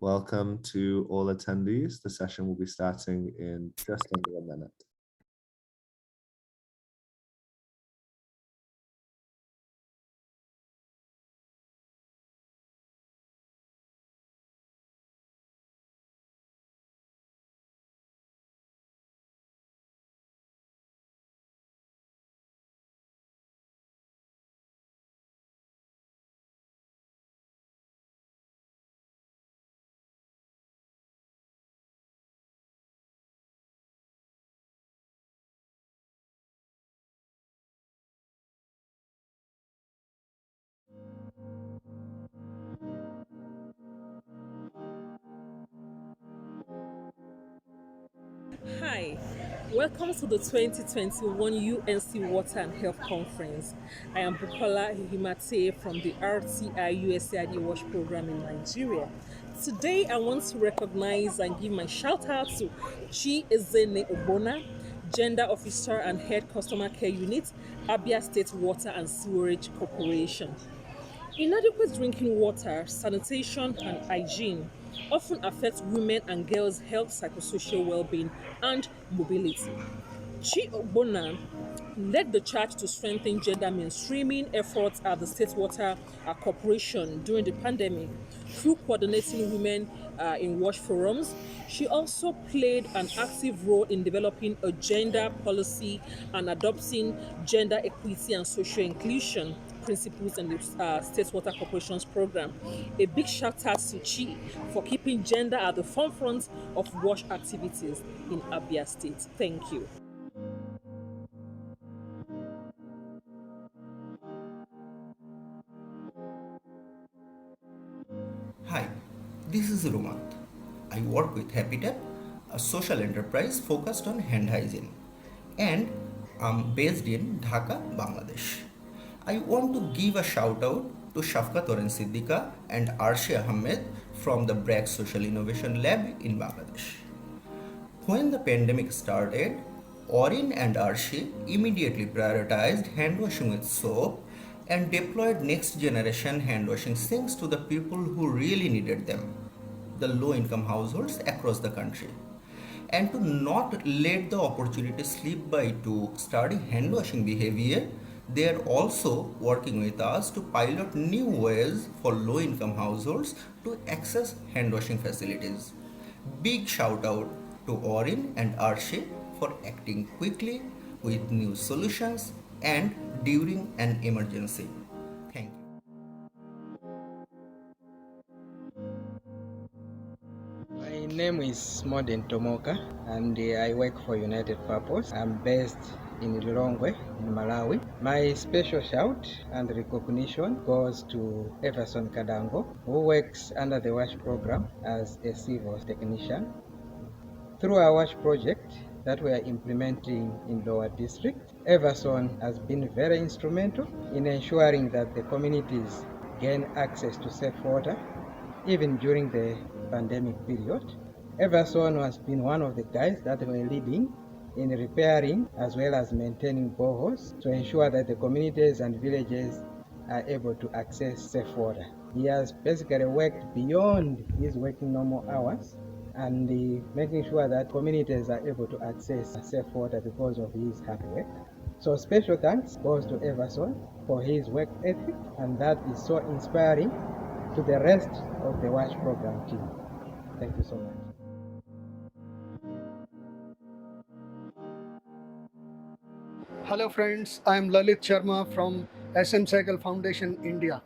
Welcome to all attendees. The session will be starting in just under a minute. Hi, welcome to the 2021 UNC Water and Health Conference. I am Bukola Himate from the RTI USAID WASH program in Nigeria. Today, I want to recognize and give my shout out to Chi Ezene Obona, Gender Officer and Head Customer Care Unit, Abia State Water and Sewerage Corporation. Inadequate drinking water, sanitation, and hygiene often affect women and girls' health, psychosocial well-being, and mobility. Chi Ogbonna led the charge to strengthen gender mainstreaming efforts at the State Water Corporation during the pandemic through coordinating women in WASH forums. She also played an active role in developing a gender policy and adopting gender equity and social inclusion principles in the State Water Corporation's program. A big shout out to Chi for keeping gender at the forefront of WASH activities in Abia State. Thank you. Hi, this is Romant. I work with Habitat, a social enterprise focused on hand hygiene, and I'm based in Dhaka, Bangladesh. I want to give a shout out to Shafkat Oren Siddika and Arshi Ahmed from the BRAC Social Innovation Lab in Bangladesh. When the pandemic started, Orin and Arshi immediately prioritized hand washing with soap and deployed next generation hand washing sinks to the people who really needed them, the low income households across the country. And to not let the opportunity slip by to study hand washing behavior, they are also working with us to pilot new ways for low income households to access hand washing facilities. Big shout out to Orin and Arshe for acting quickly with new solutions and during an emergency. Thank you. My name is Modern Tomoka and I work for United Purpose. I'm based in Lilongwe in Malawi. My special shout and recognition goes to Everson Kadango, who works under the WASH program as a civil technician. Through our WASH project that we are implementing in Lower District, Everson has been very instrumental in ensuring that the communities gain access to safe water even during the pandemic period. Everson has been one of the guys that were leading in repairing as well as maintaining boreholes to ensure that the communities and villages are able to access safe water. He has basically worked beyond his working normal hours and making sure that communities are able to access safe water because of his hard work. So special thanks goes to Everson for his work ethic, and that is so inspiring to the rest of the WASH program team. Thank you so much. Hello friends, I am Lalit Sharma from SM Cycle Foundation India.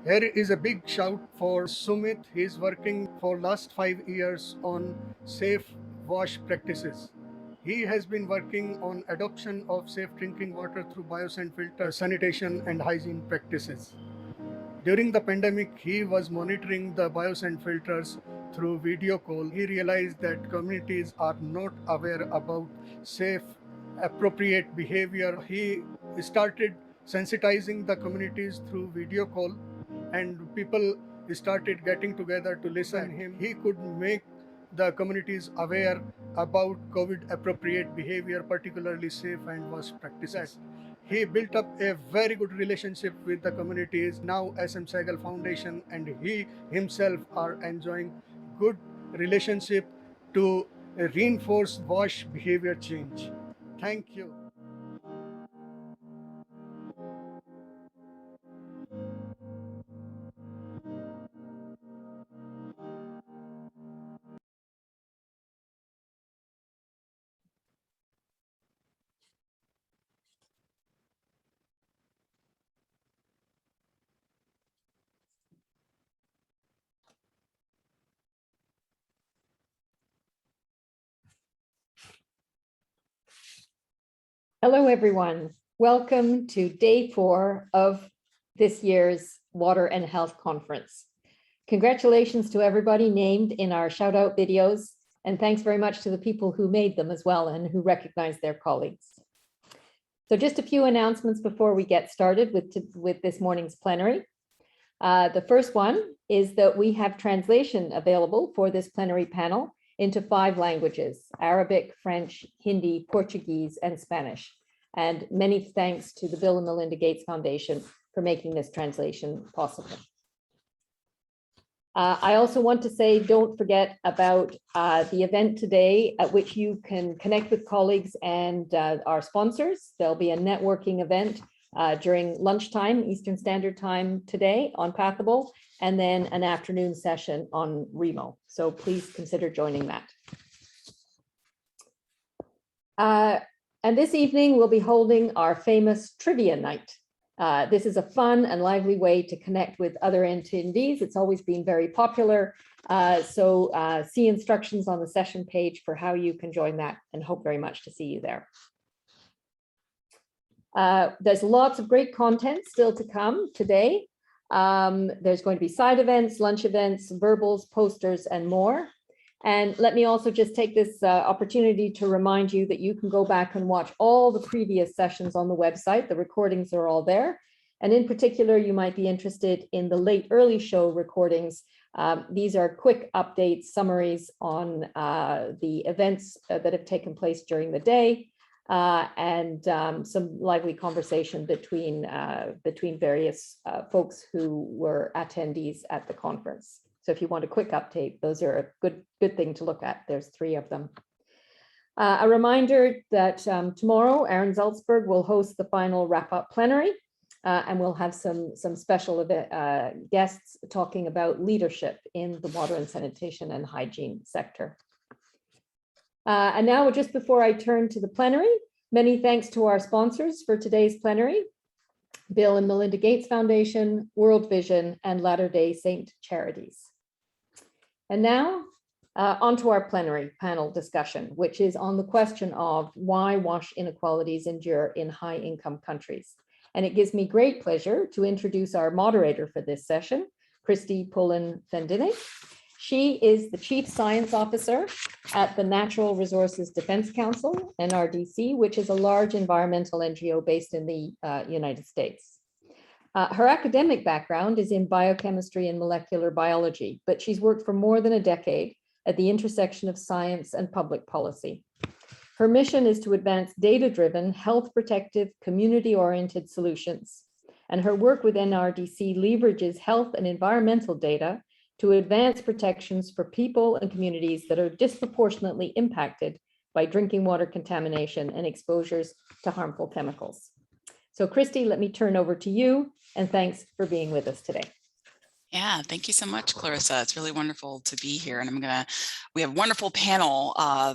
Here is a big shout for Sumit. He is working for last 5 years on safe wash practices. He has been working on adoption of safe drinking water through biosand filter sanitation and hygiene practices. During the pandemic, he was monitoring the biosand filters through video call. He realized that communities are not aware about safe, appropriate behavior. He started sensitizing the communities through video call, and people started getting together to listen him. He could make the communities aware about COVID appropriate behavior, particularly safe and wash practices. He built up a very good relationship with the communities. Now SM Saigal Foundation and he himself are enjoying good relationship to reinforce WASH behavior change. Thank you. Hello, everyone. Welcome to day 4 of this year's Water and Health Conference. Congratulations to everybody named in our shout out videos, and thanks very much to the people who made them as well and who recognized their colleagues. So just a few announcements before we get started with this morning's plenary. The first one is that we have translation available for this plenary panel into 5 languages: Arabic, French, Hindi, Portuguese, and Spanish. And many thanks to the Bill and Melinda Gates Foundation for making this translation possible. I also want to say, don't forget about the event today at which you can connect with colleagues and our sponsors. There'll be a networking event during lunchtime, Eastern Standard Time today on Pathable, and then an afternoon session on Remo. So please consider joining that. And this evening, we'll be holding our famous trivia night. This is a fun and lively way to connect with other attendees. It's always been very popular. So see instructions on the session page for how you can join that, and hope very much to see you there. There's lots of great content still to come today. There's going to be side events, lunch events, verbals, posters, and more. And let me also just take this opportunity to remind you that you can go back and watch all the previous sessions on the website. The recordings are all there. And in particular, you might be interested in the late early show recordings. These are quick updates, summaries on the events that have taken place during the day, and some lively conversation between various folks who were attendees at the conference. So if you want a quick update, those are a good thing to look at. There's 3 of them. A reminder that tomorrow, Aaron Salzberg will host the final wrap-up plenary, and we'll have some special guests talking about leadership in the water and sanitation and hygiene sector. And now, just before I turn to the plenary, many thanks to our sponsors for today's plenary: Bill and Melinda Gates Foundation, World Vision, and Latter-day Saint Charities. And now, onto our plenary panel discussion, which is on the question of why WASH inequalities endure in high-income countries. And it gives me great pleasure to introduce our moderator for this session, Christy Pullen-Fendinick. She is the Chief Science Officer at the Natural Resources Defense Council, NRDC, which is a large environmental NGO based in the United States. Her academic background is in biochemistry and molecular biology, but she's worked for more than a decade at the intersection of science and public policy. Her mission is to advance data-driven, health-protective, community-oriented solutions. And her work with NRDC leverages health and environmental data to advance protections for people and communities that are disproportionately impacted by drinking water contamination and exposures to harmful chemicals. So Christy, let me turn over to you, and thanks for being with us today. Yeah, thank you so much, Clarissa. It's really wonderful to be here. And we have a wonderful panel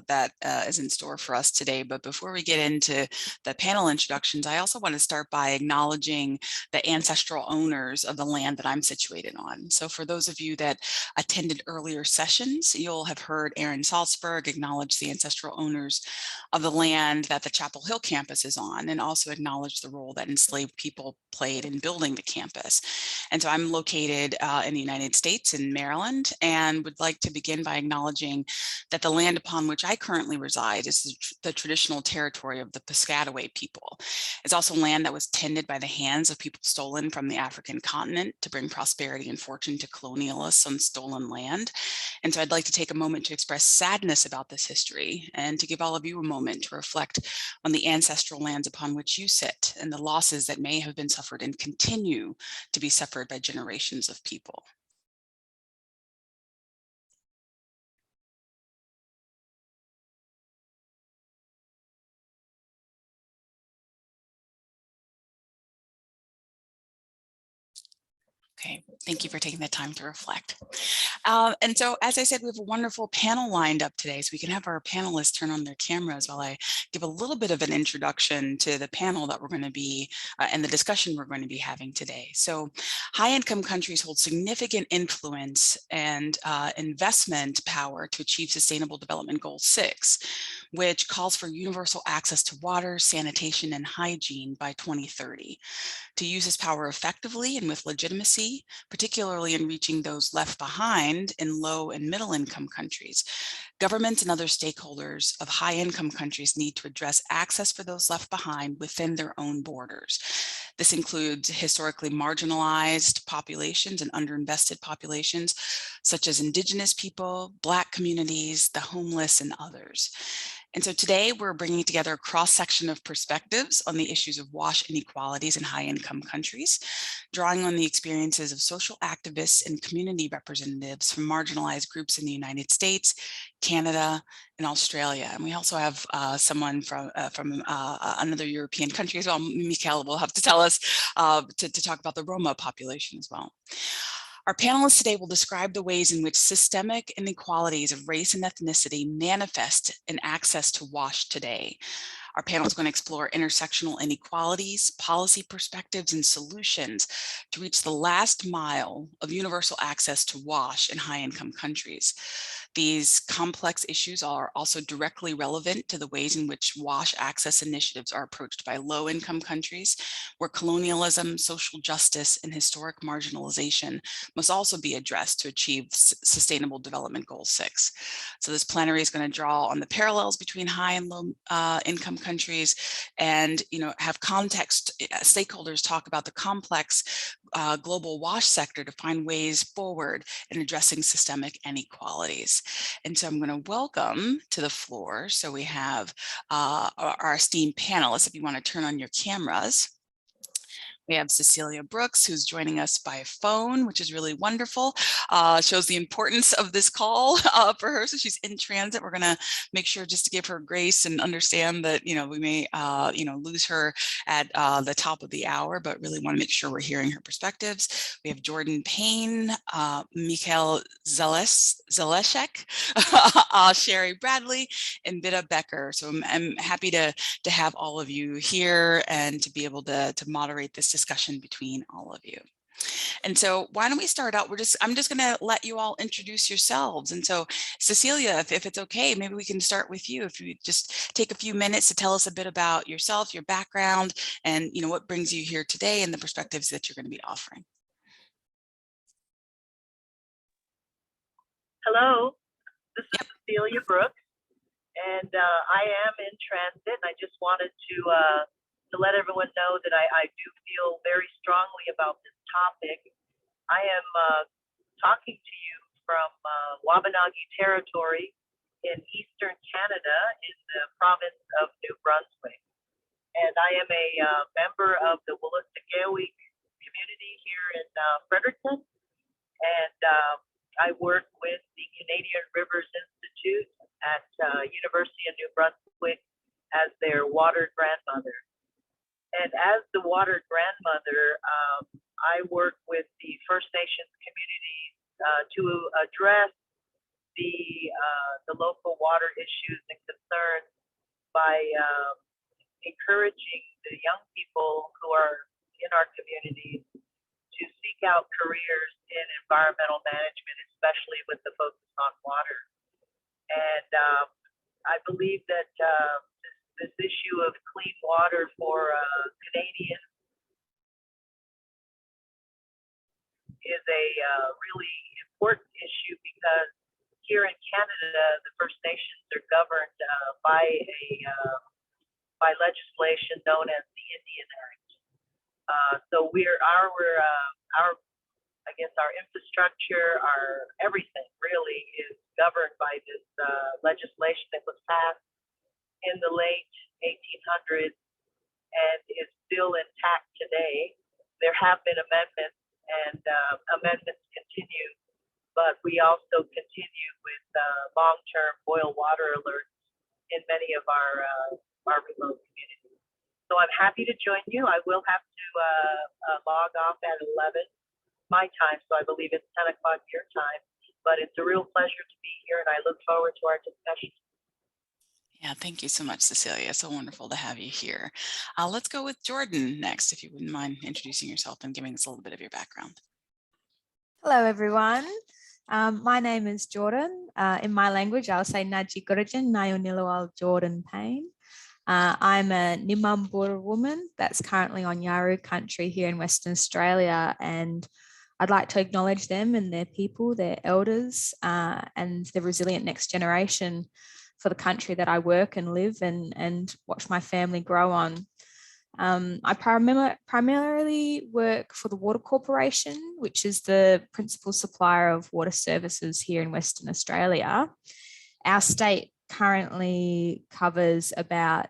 that is in store for us today. But before we get into the panel introductions, I also want to start by acknowledging the ancestral owners of the land that I'm situated on. So for those of you that attended earlier sessions, you'll have heard Aaron Salzberg acknowledge the ancestral owners of the land that the Chapel Hill campus is on, and also acknowledge the role that enslaved people played in building the campus. And so I'm located in the United States in Maryland, and would like to begin by acknowledging that the land upon which I currently reside is the traditional territory of the Piscataway people. It's also land that was tended by the hands of people stolen from the African continent to bring prosperity and fortune to colonialists on stolen land. And so I'd like to take a moment to express sadness about this history, and to give all of you a moment to reflect on the ancestral lands upon which you sit, and the losses that may have been suffered and continue to be suffered by generations of people. Okay, thank you for taking the time to reflect. And so, as I said, we have a wonderful panel lined up today, so we can have our panelists turn on their cameras while I give a little bit of an introduction to the panel that we're going to be and the discussion we're going to be having today. So, high-income countries hold significant influence and investment power to achieve Sustainable Development Goal 6, which calls for universal access to water, sanitation, and hygiene by 2030. To use this power effectively and with legitimacy, particularly in reaching those left behind in low and middle income countries, governments and other stakeholders of high income countries need to address access for those left behind within their own borders. This includes historically marginalized populations and underinvested populations, such as Indigenous people, Black communities, the homeless, and others. And so today we're bringing together a cross-section of perspectives on the issues of WASH inequalities in high-income countries, drawing on the experiences of social activists and community representatives from marginalized groups in the United States, Canada, and Australia. And we also have someone from another European country as well. Mikael will have to tell us to talk about the Roma population as well. Our panelists today will describe the ways in which systemic inequalities of race and ethnicity manifest in access to WASH today. Our panel is going to explore intersectional inequalities, policy perspectives, and solutions to reach the last mile of universal access to WASH in high-income countries. These complex issues are also directly relevant to the ways in which WASH access initiatives are approached by low-income countries, where colonialism, social justice, and historic marginalization must also be addressed to achieve Sustainable Development Goal 6. So this plenary is going to draw on the parallels between high and low income countries and have context stakeholders talk about the complex global WASH sector to find ways forward in addressing systemic inequalities. And so I'm going to welcome to the floor. So we have our esteemed panelists, if you want to turn on your cameras. We have Cecilia Brooks, who's joining us by phone, which is really wonderful. Shows the importance of this call for her. So she's in transit. We're going to make sure just to give her grace and understand that, we may, lose her at the top of the hour, but really want to make sure we're hearing her perspectives. We have Jordan Payne, Mikael Zaleszek, Sherry Bradley, and Vida Becker. So I'm happy to have all of you here and to be able to moderate this discussion between all of you. And so why don't we start out? I'm just going to let you all introduce yourselves. And so Cecilia, if it's okay, maybe we can start with you. If you just take a few minutes to tell us a bit about yourself, your background, and what brings you here today and the perspectives that you're going to be offering. Hello, this is Cecilia Brooks, and I am in transit. I just wanted to let everyone know that I do feel very strongly about this topic. I am talking to you from Wabanagi territory in eastern Canada in the province of New Brunswick. And I am a member of the Wolastoqiyik community here in Fredericton. And I work with the Canadian Rivers Institute at University of New Brunswick as their water grandmother. And as the water grandmother, I work with the First Nations communities to address the local water issues and concerns by encouraging the young people who are in our communities to seek out careers in environmental management, especially with the focus on water. And I believe that this issue of clean water for Canadians is a really important issue because here in Canada, the First Nations are governed by legislation known as the Indian Act. So our infrastructure, our everything really is governed by this legislation that was passed in the late 1800s and is still intact today. There have been amendments, and amendments continue, but we also continue with long-term boil water alerts in many of our remote communities. So I'm happy to join you. I will have to log off at 11, my time, so I believe it's 10 o'clock your time. But it's a real pleasure to be here, and I look forward to our discussion. Yeah, thank you so much, Cecilia. So wonderful to have you here. Let's go with Jordan next, if you wouldn't mind introducing yourself and giving us a little bit of your background. Hello, everyone. My name is Jordan. In my language, I'll say Naji Gurajan, Nayonilawal Jordan Payne. I'm a Nimambur woman that's currently on Yaru country here in Western Australia, and I'd like to acknowledge them and their people, their elders, and the resilient next generation for the country that I work and live and watch my family grow on. I primarily work for the Water Corporation, which is the principal supplier of water services here in Western Australia. Our state currently covers about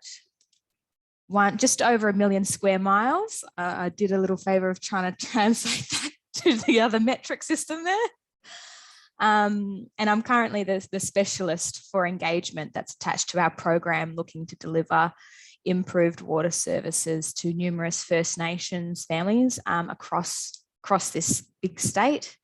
just over 1 million square miles. I did a little favor of trying to translate that to the other metric system there. And I'm currently the specialist for engagement that's attached to our program, looking to deliver improved water services to numerous First Nations families across this big state.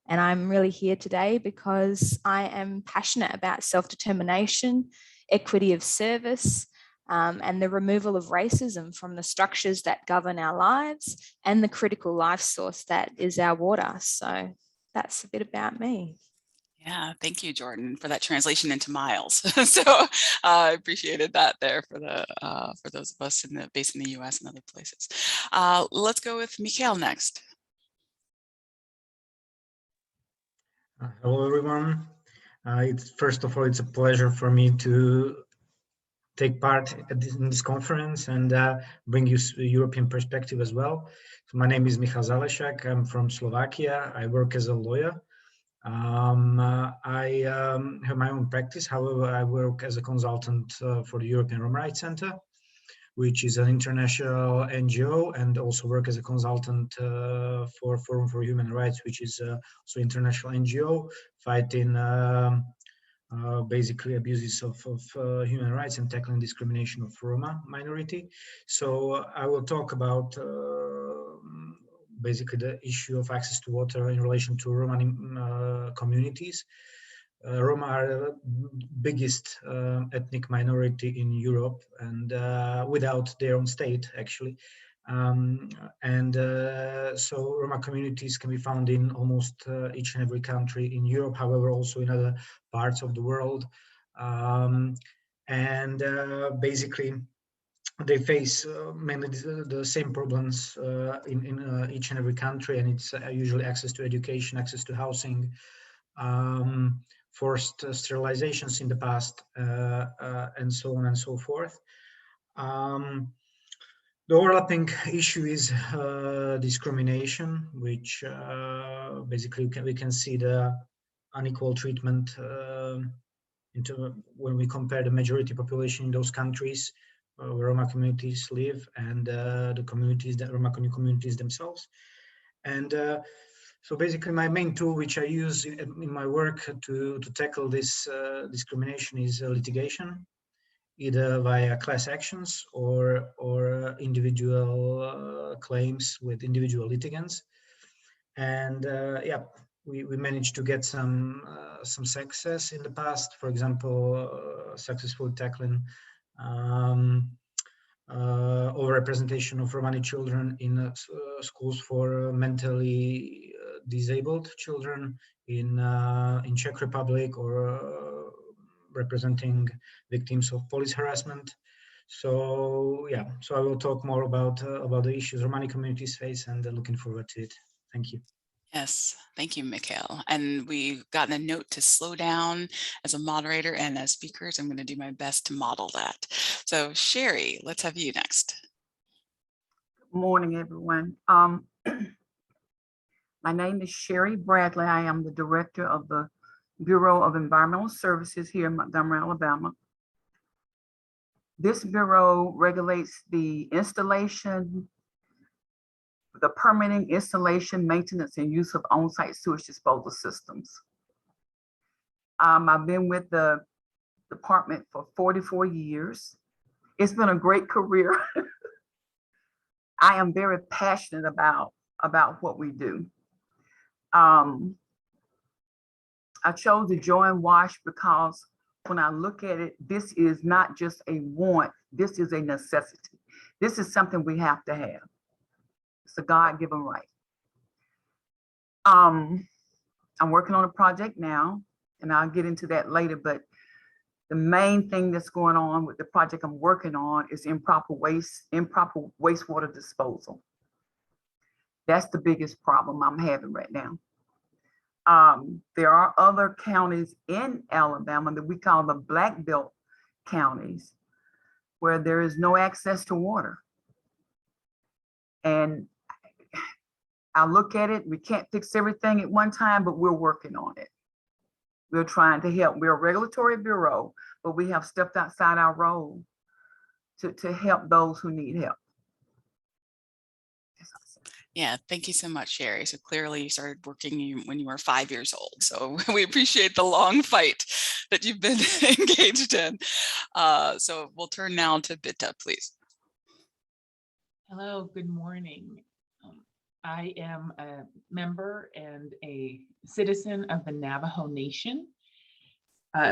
And I'm really here today because I am passionate about self-determination, equity of service, and the removal of racism from the structures that govern our lives and the critical life source that is our water. So that's a bit about me. Yeah, thank you, Jordan, for that translation into miles. So I appreciated that there for those of us based in the US and other places. Let's go with Mikhail next. Hello, everyone. First of all, it's a pleasure for me to take part in this conference and bring you a European perspective as well. So my name is Michal Zalešak. I'm from Slovakia. I work as a lawyer. I have my own practice. However, I work as a consultant for the European Roma Rights Center, which is an international NGO, and also work as a consultant for Forum for Human Rights, which is also international NGO fighting basically abuses of human rights and tackling discrimination of Roma minority. So I will talk about basically the issue of access to water in relation to Roma communities. Roma are the biggest ethnic minority in Europe, and without their own state, actually. So Roma communities can be found in almost each and every country in Europe, however, also in other parts of the world. Basically, they face mainly the same problems in each and every country, and it's usually access to education, access to housing, forced sterilizations in the past, and so on and so forth. The overlapping issue is discrimination, which basically we can see the unequal treatment when we compare the majority population in those countries where Roma communities live and the communities, the Roma communities themselves. And so basically my main tool which I use in my work to tackle this discrimination is litigation, either via class actions or individual claims with individual litigants. And yeah, we managed to get some success in the past. For example, successfully tackling overrepresentation of Romani children in schools for mentally disabled children in Czech Republic, or representing victims of police harassment. So yeah, so I will talk more about the issues Romani communities face, and looking forward to it. Thank you. Yes, thank you, Mikhail. And we've gotten a note to slow down as a moderator and as speakers. I'm going to do my best to model that. So Sherry, let's have you next. Good morning, everyone. My name is Sherry Bradley. I am the director of the Bureau of Environmental Services here in Montgomery, Alabama. This bureau regulates the installation, the permitting, installation, maintenance, and use of on-site sewage disposal systems. I've been with the department for 44 years. It's been a great career. I am very passionate about what we do. I chose to join WASH because when I look at it, this is not just a want, this is a necessity. This is something we have to have. It's a God-given right. I'm working on a project now, and I'll get into that later, but the main thing that's going on with the project I'm working on is improper wastewater disposal. That's the biggest problem I'm having right now. There are other counties in Alabama that we call the Black Belt counties where there is no access to water. And I look at it, we can't fix everything at one time, but we're working on it. We're trying to help. We're a regulatory bureau, but we have stepped outside our role to help those who need help. Yeah, thank you so much, Sherry. So clearly you started working when you were 5 years old. So we appreciate the long fight that you've been engaged in. So we'll turn now to Bitta, please. Hello, good morning. I am a member and a citizen of the Navajo Nation,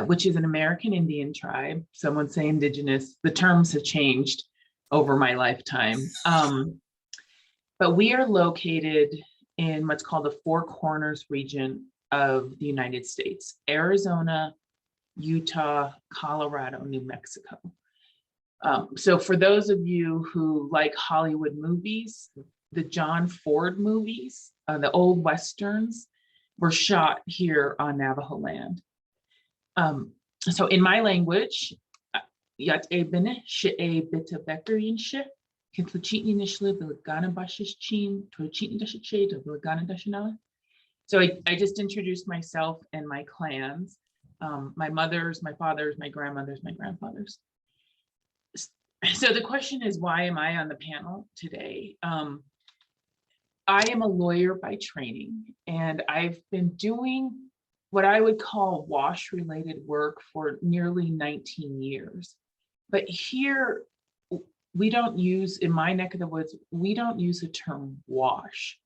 which is an American Indian tribe. Some would say indigenous. The terms have changed over my lifetime. But we are located in what's called the Four Corners region of the United States: Arizona, Utah, Colorado, New Mexico. So for those of you who like Hollywood movies, the John Ford movies, the old Westerns, were shot here on Navajo land. So in my language, Yat Ebene She'e Bitta Bekarinshe, so I just introduced myself and my clans, my mothers, my fathers, my grandmothers, my grandfathers. So the question is, why am I on the panel today? I am a lawyer by training, and I've been doing what I would call WASH-related work for nearly 19 years. But here, we don't use, in my neck of the woods, we don't use the term WASH.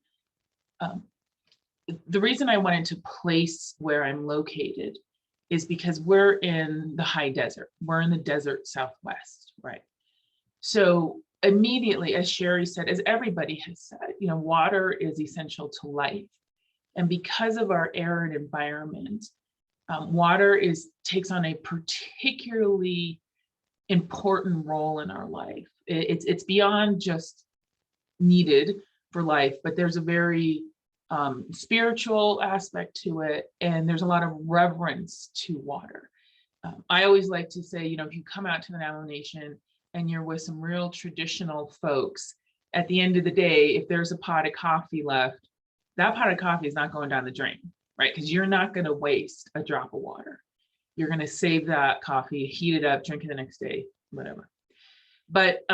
The reason I wanted to place where I'm located is because we're in the high desert. We're in the desert Southwest, right? So immediately, as Sherry said, as everybody has said, water is essential to life. And because of our arid environment, water takes on a particularly important role in our life. It's beyond just needed for life, but there's a very spiritual aspect to it, and there's a lot of reverence to water. I always like to say, if you come out to the Navajo Nation and you're with some real traditional folks, at the end of the day, if there's a pot of coffee left, that pot of coffee is not going down the drain, right? Because you're not going to waste a drop of water. You're going to save that coffee, heat it up, drink it the next day, whatever. But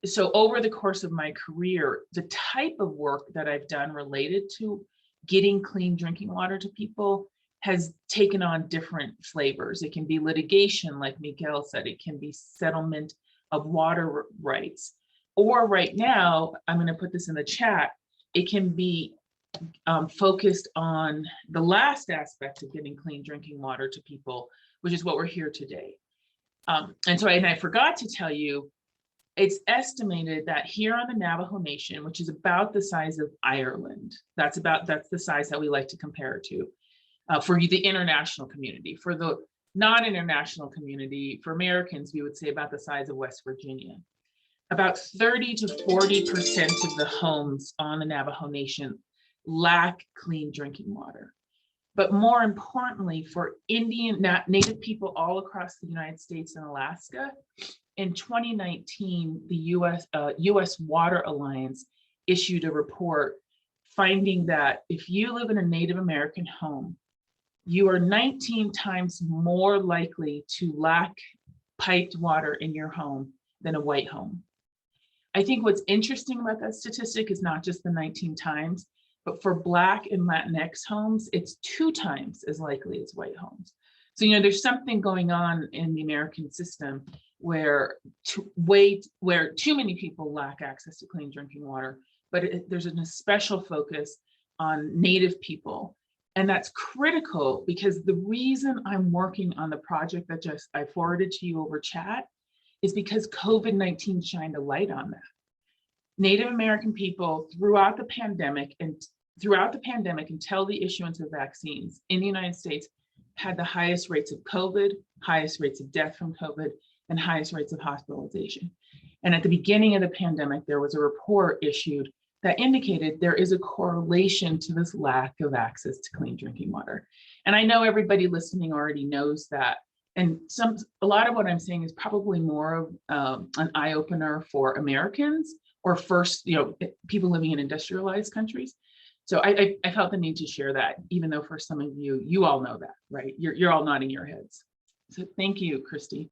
so over the course of my career, the type of work that I've done related to getting clean drinking water to people has taken on different flavors. It can be litigation, like Miguel said. It can be settlement of water rights. Or right now, I'm going to put this in the chat, it can be focused on the last aspect of getting clean drinking water to people, which is what we're here today. And I forgot to tell you, it's estimated that here on the Navajo Nation, which is about the size of Ireland, that's the size that we like to compare it to, for the international community. For the non-international community, for Americans, we would say about the size of West Virginia. About 30 to 40% of the homes on the Navajo Nation lack clean drinking water. But more importantly, for Native people all across the United States and Alaska, in 2019, the US Water Alliance issued a report finding that if you live in a Native American home, you are 19 times more likely to lack piped water in your home than a white home. I think what's interesting about that statistic is not just the 19 times, but for Black and Latinx homes, it's 2 times as likely as white homes. So, there's something going on in the American system where too many people lack access to clean drinking water, but there's a special focus on Native people. And that's critical because the reason I'm working on the project that I forwarded to you over chat is because COVID-19 shined a light on that. Native American people throughout the pandemic until the issuance of vaccines in the United States had the highest rates of COVID, highest rates of death from COVID, and highest rates of hospitalization. And at the beginning of the pandemic, there was a report issued that indicated there is a correlation to this lack of access to clean drinking water. And I know everybody listening already knows that. And a lot of what I'm saying is probably more of an eye opener for Americans or first, people living in industrialized countries. So I felt the need to share that, even though for some of you, you all know that, right? You're all nodding your heads. So thank you, Christy.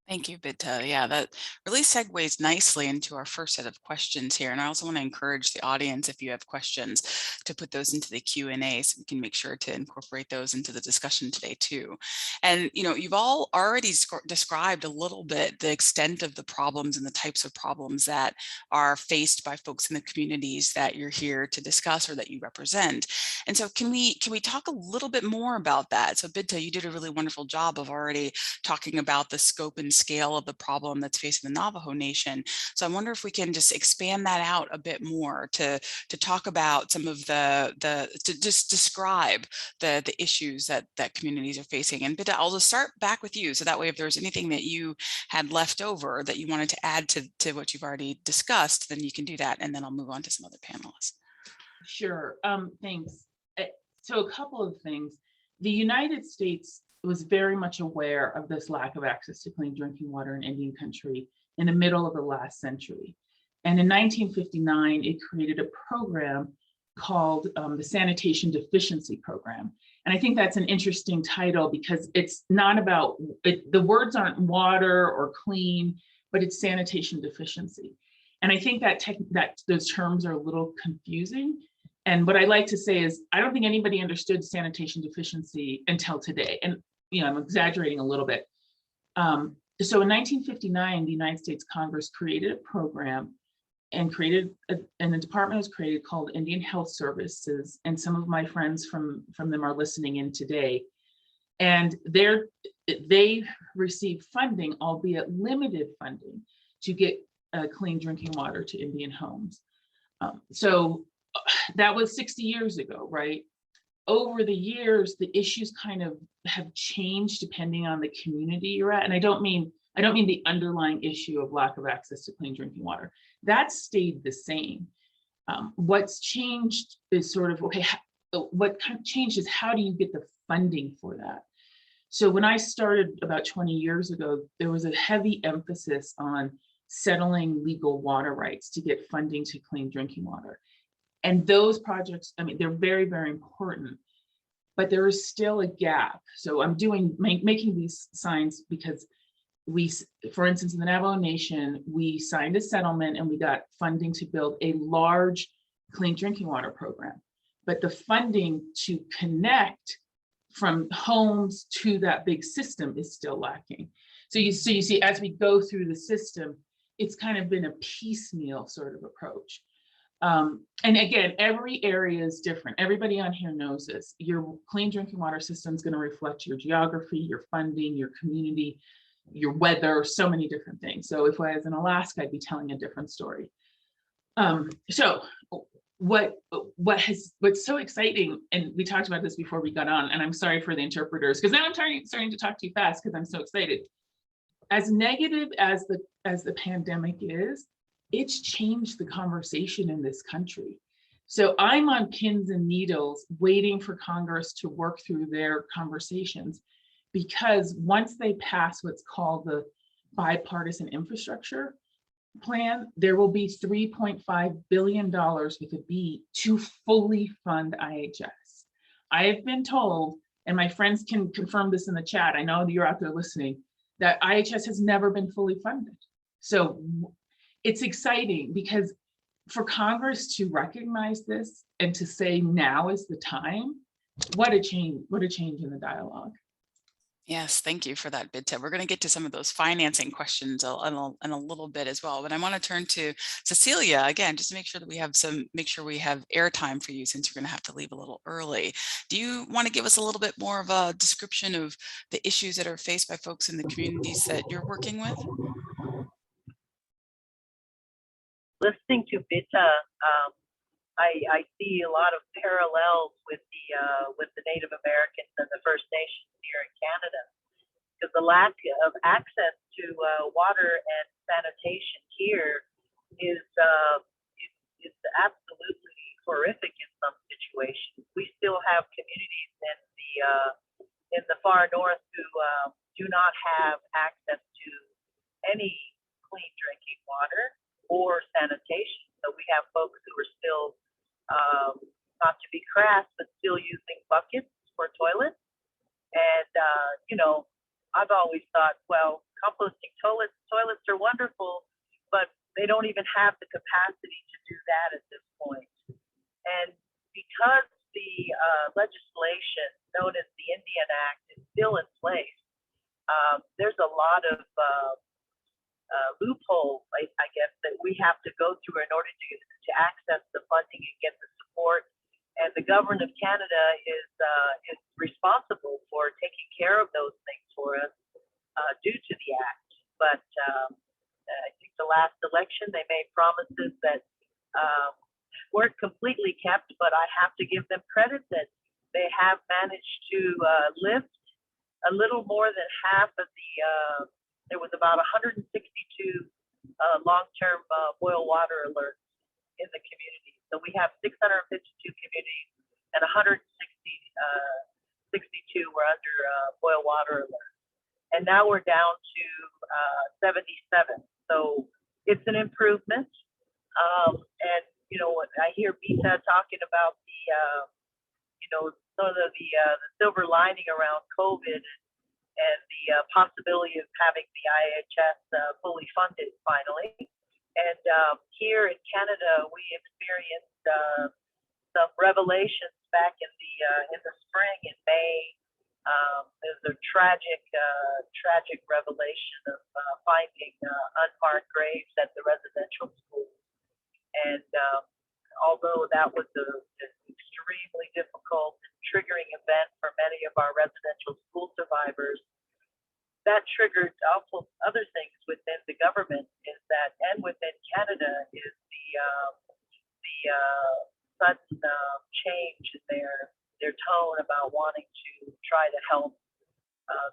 Thank you, Bidta. Yeah, that really segues nicely into our first set of questions here. And I also want to encourage the audience, if you have questions, to put those into the Q&A so we can make sure to incorporate those into the discussion today too. And, you've all already described a little bit the extent of the problems and the types of problems that are faced by folks in the communities that you're here to discuss or that you represent. And so can we talk a little bit more about that? So Bidta, you did a really wonderful job of already talking about the scope and scale of the problem that's facing the Navajo Nation. So I wonder if we can just expand that out a bit more to talk about some of to just describe the issues that communities are facing. And Bidta, I'll just start back with you. So that way, if there's anything that you had left over that you wanted to add to what you've already discussed, then you can do that. And then I'll move on to some other panelists. Sure, thanks. So a couple of things. The United States was very much aware of this lack of access to clean drinking water in Indian country in the middle of the last century. And in 1959, it created a program called the Sanitation Deficiency Program. And I think that's an interesting title because it's not about, the words aren't water or clean, but it's sanitation deficiency. And I think that those terms are a little confusing. And what I like to say is, I don't think anybody understood sanitation deficiency until today. And I'm exaggerating a little bit. So in 1959, the United States Congress created a program and a department was created called Indian Health Services. And some of my friends from them are listening in today. And they received funding, albeit limited funding, to get clean drinking water to Indian homes. So that was 60 years ago, right? Over the years, the issues kind of have changed depending on the community you're at. And I don't mean the underlying issue of lack of access to clean drinking water. That's stayed the same. What's changed is sort of, what kind of changed is how do you get the funding for that? So when I started about 20 years ago, there was a heavy emphasis on settling legal water rights to get funding to clean drinking water. And those projects, they're very, very important, but there is still a gap. So I'm making these signs because for instance, in the Navajo Nation, we signed a settlement and we got funding to build a large clean drinking water program. But the funding to connect from homes to that big system is still lacking. So you see, as we go through the system, it's kind of been a piecemeal sort of approach. And again, every area is different. Everybody on here knows this. Your clean drinking water system is going to reflect your geography, your funding, your community, your weather, so many different things. So if I was in Alaska, I'd be telling a different story. So what's so exciting, and we talked about this before we got on, and I'm sorry for the interpreters, because now I'm starting to talk too fast because I'm so excited. As negative as the pandemic is, it's changed the conversation in this country. So I'm on pins and needles waiting for Congress to work through their conversations, because once they pass what's called the bipartisan infrastructure plan, there will be $3.5 billion with a B to fully fund IHS. I have been told, and my friends can confirm this in the chat, I know that you're out there listening, that IHS has never been fully funded. So it's exciting because for Congress to recognize this and to say now is the time, what a change in the dialogue. Yes, thank you for that, Bidta. We're going to get to some of those financing questions in a little bit as well, but I want to turn to Cecilia again, just to make sure that we have airtime for you, since you're going to have to leave a little early. Do you want to give us a little bit more of a description of the issues that are faced by folks in the communities that you're working with? Listening to Bidta, I see a lot of parallels with the Native Americans and the First Nations here in Canada, because the lack of access to water and sanitation here is absolutely horrific in some situations. We still have communities in the far north who do not have access to any clean drinking water or sanitation. So we have folks who are still, not to be crass, but still using buckets for toilets. And, I've always thought, well, composting toilets are wonderful, but they don't even have the capacity to do that at this point. And because the legislation known as the Indian Act is still in place, there's a lot of loopholes, I guess, that we have to go through in order to access the funding and get the support. And the government of Canada is responsible for taking care of those things for us due to the act. But I think the last election they made promises that weren't completely kept, but I have to give them credit that they have managed to lift a little more than half of the. There was about 162 long-term boil water alerts in the community. So we have 652 communities, and 162 were under boil water alert. And now we're down to 77. So it's an improvement. And I hear Bidta talking about the some of the silver lining around COVID and the possibility of having the IHS fully funded finally. And here in Canada, we experienced some revelations back in the spring in May. There's a tragic revelation of finding unmarked graves at the residential schools. And although that was an extremely difficult and triggering event for many of our residential school survivors, that triggered also other things within the government and within Canada is the sudden change in their tone about wanting to try to help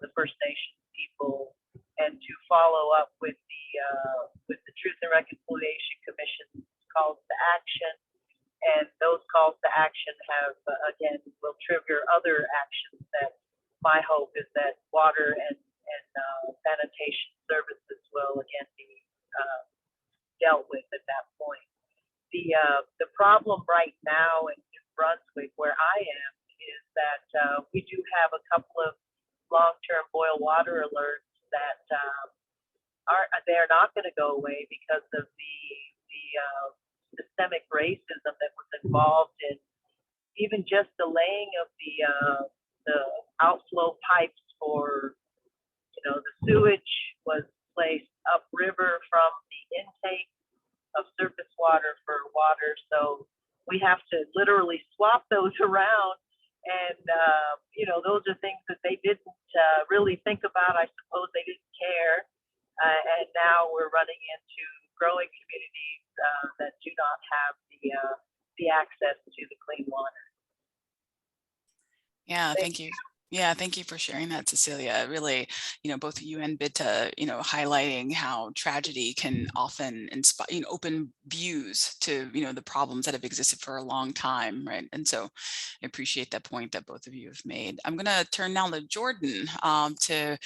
the First Nations people and to follow up with the Truth and Reconciliation Commission's calls to action. And those calls to action will trigger other actions that my hope is that water and sanitation services will again be dealt with at that point. The problem right now in Brunswick, where I am, is that we do have a couple of long-term boil water alerts that they're not going to go away because of the systemic racism that was involved in even just the laying of the outflow pipes for the sewage was placed upriver from the intake of surface water for water. So we have to literally swap those around. And, those are things that they didn't really think about. I suppose they didn't care. And now we're running into growing communities that do not have the access to the clean water. Yeah, thank you. Yeah, thank you for sharing that, Cecilia. Really, both you and Bidta, highlighting how tragedy can often inspire, open views to, the problems that have existed for a long time, right? And so I appreciate that point that both of you have made. I'm going to turn now to Jordan to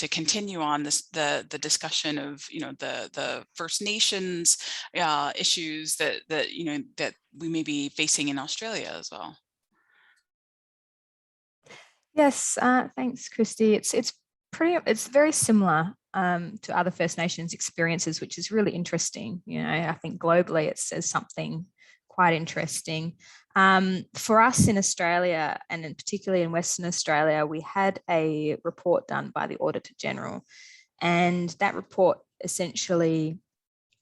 continue on the discussion of, the First Nations issues that we may be facing in Australia as well. Yes, thanks, Christy. It's very similar to other First Nations experiences, which is really interesting. I think globally it says something quite interesting. For us in Australia, and particularly in Western Australia, we had a report done by the Auditor General, and that report essentially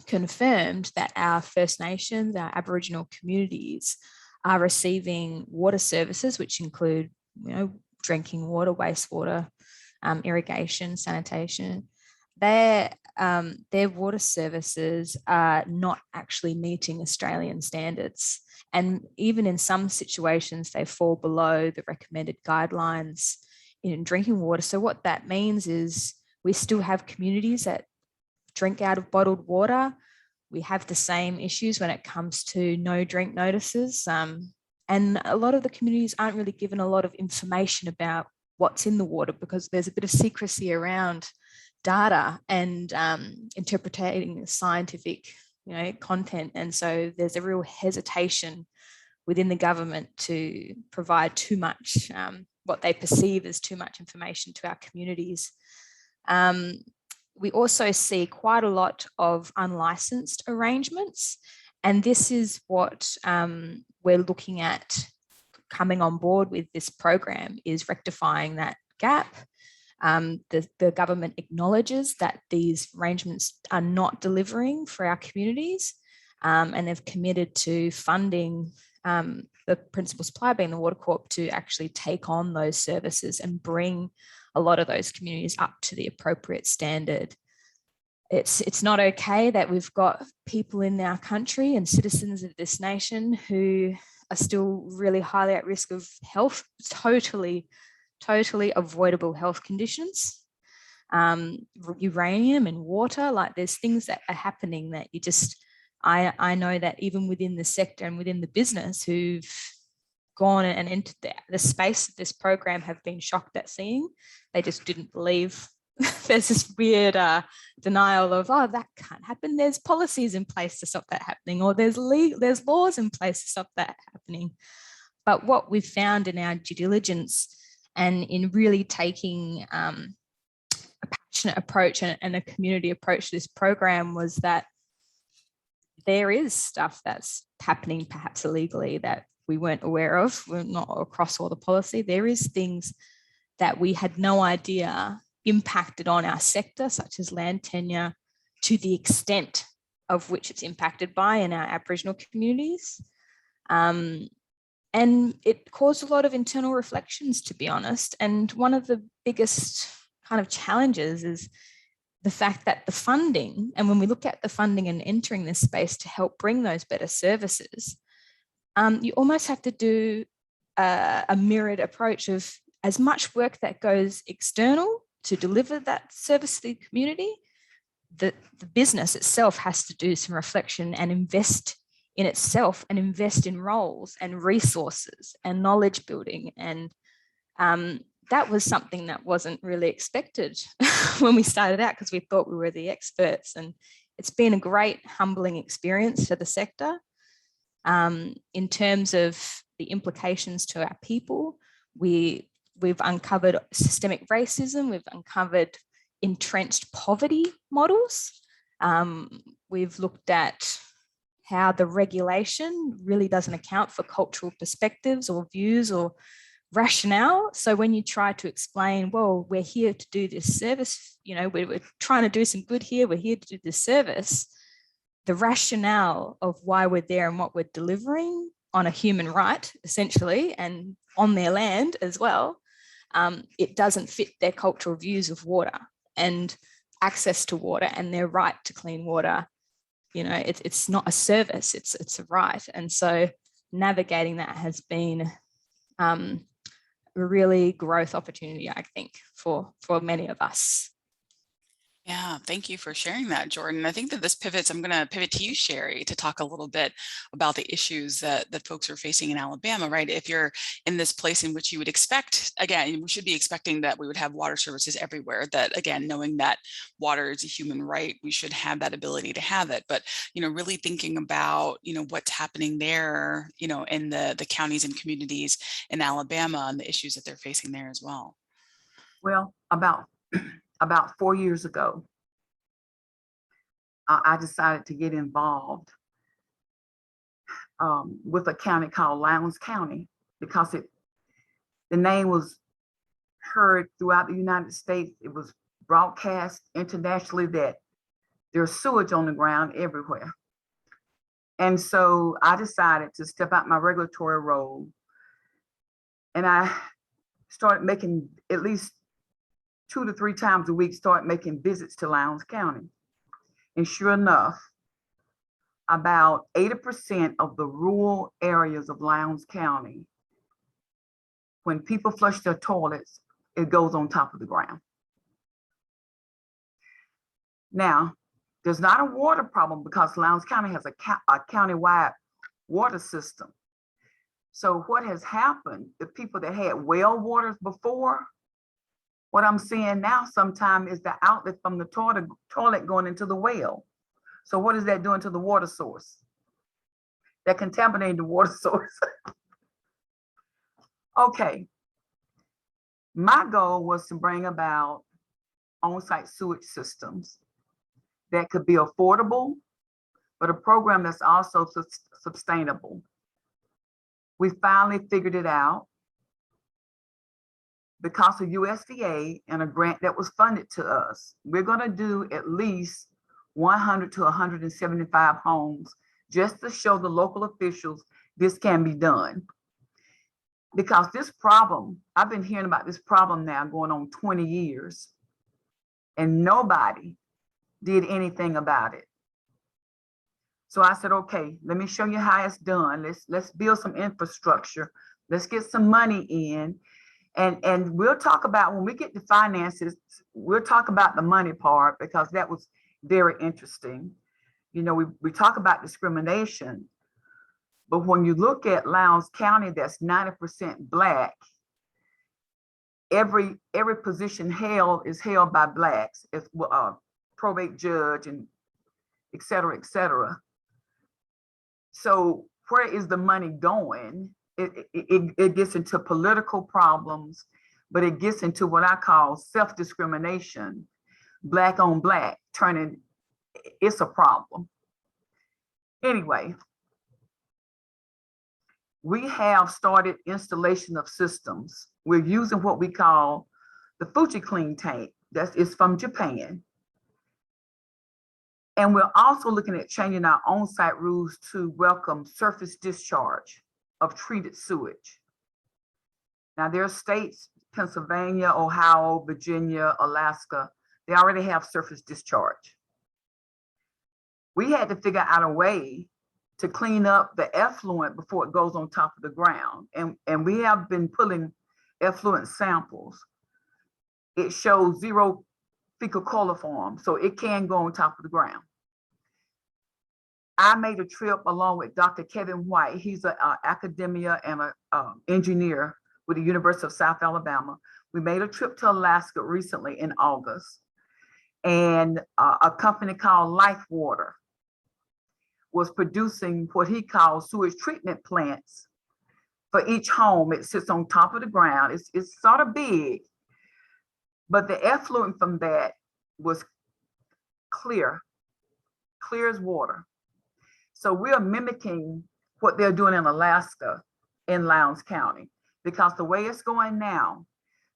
confirmed that our First Nations, our Aboriginal communities, are receiving water services, which include, drinking water, wastewater, irrigation, sanitation. Their water services are not actually meeting Australian standards. And even in some situations, they fall below the recommended guidelines in drinking water. So what that means is we still have communities that drink out of bottled water. We have the same issues when it comes to no drink notices. And a lot of the communities aren't really given a lot of information about what's in the water because there's a bit of secrecy around data and interpreting scientific content. And so there's a real hesitation within the government to provide too much, what they perceive as too much information to our communities. We also see quite a lot of unlicensed arrangements. And this is what we're looking at coming on board with this program, is rectifying that gap. The government acknowledges that these arrangements are not delivering for our communities, and they've committed to funding the principal supplier, being the Water Corp, to actually take on those services and bring a lot of those communities up to the appropriate standard. It's not okay that we've got people in our country and citizens of this nation who are still really highly at risk of health, totally avoidable health conditions, uranium and water. Like, there's things that are happening that you just, I know that even within the sector and within the business who've gone and entered the space of this program have been shocked at seeing. They just didn't believe. There's this weird denial of, oh, that can't happen. There's policies in place to stop that happening, or there's laws in place to stop that happening. But what we've found in our due diligence and in really taking a passionate approach and a community approach to this program was that there is stuff that's happening perhaps illegally that we weren't aware of. We're not across all the policy. There is things that we had no idea impacted on our sector, such as land tenure, to the extent of which it's impacted by in our Aboriginal communities. And it caused a lot of internal reflections, to be honest. And one of the biggest kind of challenges is the fact that the funding, and when we look at the funding and entering this space to help bring those better services, you almost have to do a mirrored approach of as much work that goes external to deliver that service to the community, the business itself has to do some reflection and invest in itself and invest in roles and resources and knowledge building. And that was something that wasn't really expected when we started out, because we thought we were the experts. And it's been a great humbling experience for the sector. In terms of the implications to our people, we've uncovered systemic racism, we've uncovered entrenched poverty models. We've looked at how the regulation really doesn't account for cultural perspectives or views or rationale. So when you try to explain, well, we're here to do this service, we're trying to do some good here, we're here to do this service, the rationale of why we're there and what we're delivering on a human right, essentially, and on their land as well, it doesn't fit their cultural views of water and access to water and their right to clean water. It's not a service, it's a right. And so navigating that has been a really growth opportunity, I think, for many of us. Yeah, thank you for sharing that, Jordan. I think that this pivots, I'm going to pivot to you, Sherry, to talk a little bit about the issues that folks are facing in Alabama, right? If you're in this place in which you would expect, again, we should be expecting that we would have water services everywhere, that, again, knowing that water is a human right, we should have that ability to have it. But, really thinking about, what's happening there, in the counties and communities in Alabama and the issues that they're facing there as well. Well, about 4 years ago, I decided to get involved with a county called Lowndes County, because the name was heard throughout the United States. It was broadcast internationally that there's sewage on the ground everywhere. And so I decided to step out my regulatory role, and I started making at least 2 to 3 times a week, start making visits to Lowndes County. And sure enough, about 80% of the rural areas of Lowndes County, when people flush their toilets, it goes on top of the ground. Now, there's not a water problem because Lowndes County has a county-wide water system. So what has happened, the people that had well waters before, what I'm seeing now sometimes is the outlet from the toilet going into the well. So what is that doing to the water source? They're contaminating the water source. Okay. My goal was to bring about on-site sewage systems that could be affordable, but a program that's also sustainable. We finally figured it out because of USDA and a grant that was funded to us. We're going to do at least 100 to 175 homes just to show the local officials this can be done. Because this problem, I've been hearing about this problem now going on 20 years, and nobody did anything about it. So I said, okay, let me show you how it's done. Let's build some infrastructure. Let's get some money in. And we'll talk about, when we get to finances, we'll talk about the money part, because that was very interesting. You know, we talk about discrimination, but when you look at Lowndes County, that's 90% Black. Every position held is held by Blacks. It's probate judge and et cetera, et cetera. So where is the money going? It gets into political problems, but it gets into what I call self-discrimination, Black on Black, it's a problem. Anyway, we have started installation of systems. We're using what we call the Fuji Clean tank. It's from Japan. And we're also looking at changing our on-site rules to welcome surface discharge of treated sewage. Now, there are states, Pennsylvania, Ohio, Virginia, Alaska, they already have surface discharge. We had to figure out a way to clean up the effluent before it goes on top of the ground. And we have been pulling effluent samples. It shows 0 fecal coliform, so it can go on top of the ground. I made a trip along with Dr. Kevin White. He's an academia and an engineer with the University of South Alabama. We made a trip to Alaska recently in August. And a company called Life Water was producing what he calls sewage treatment plants for each home. It sits on top of the ground. It's sort of big, but the effluent from that was clear as water. So we are mimicking what they're doing in Alaska in Lowndes County, because the way it's going now,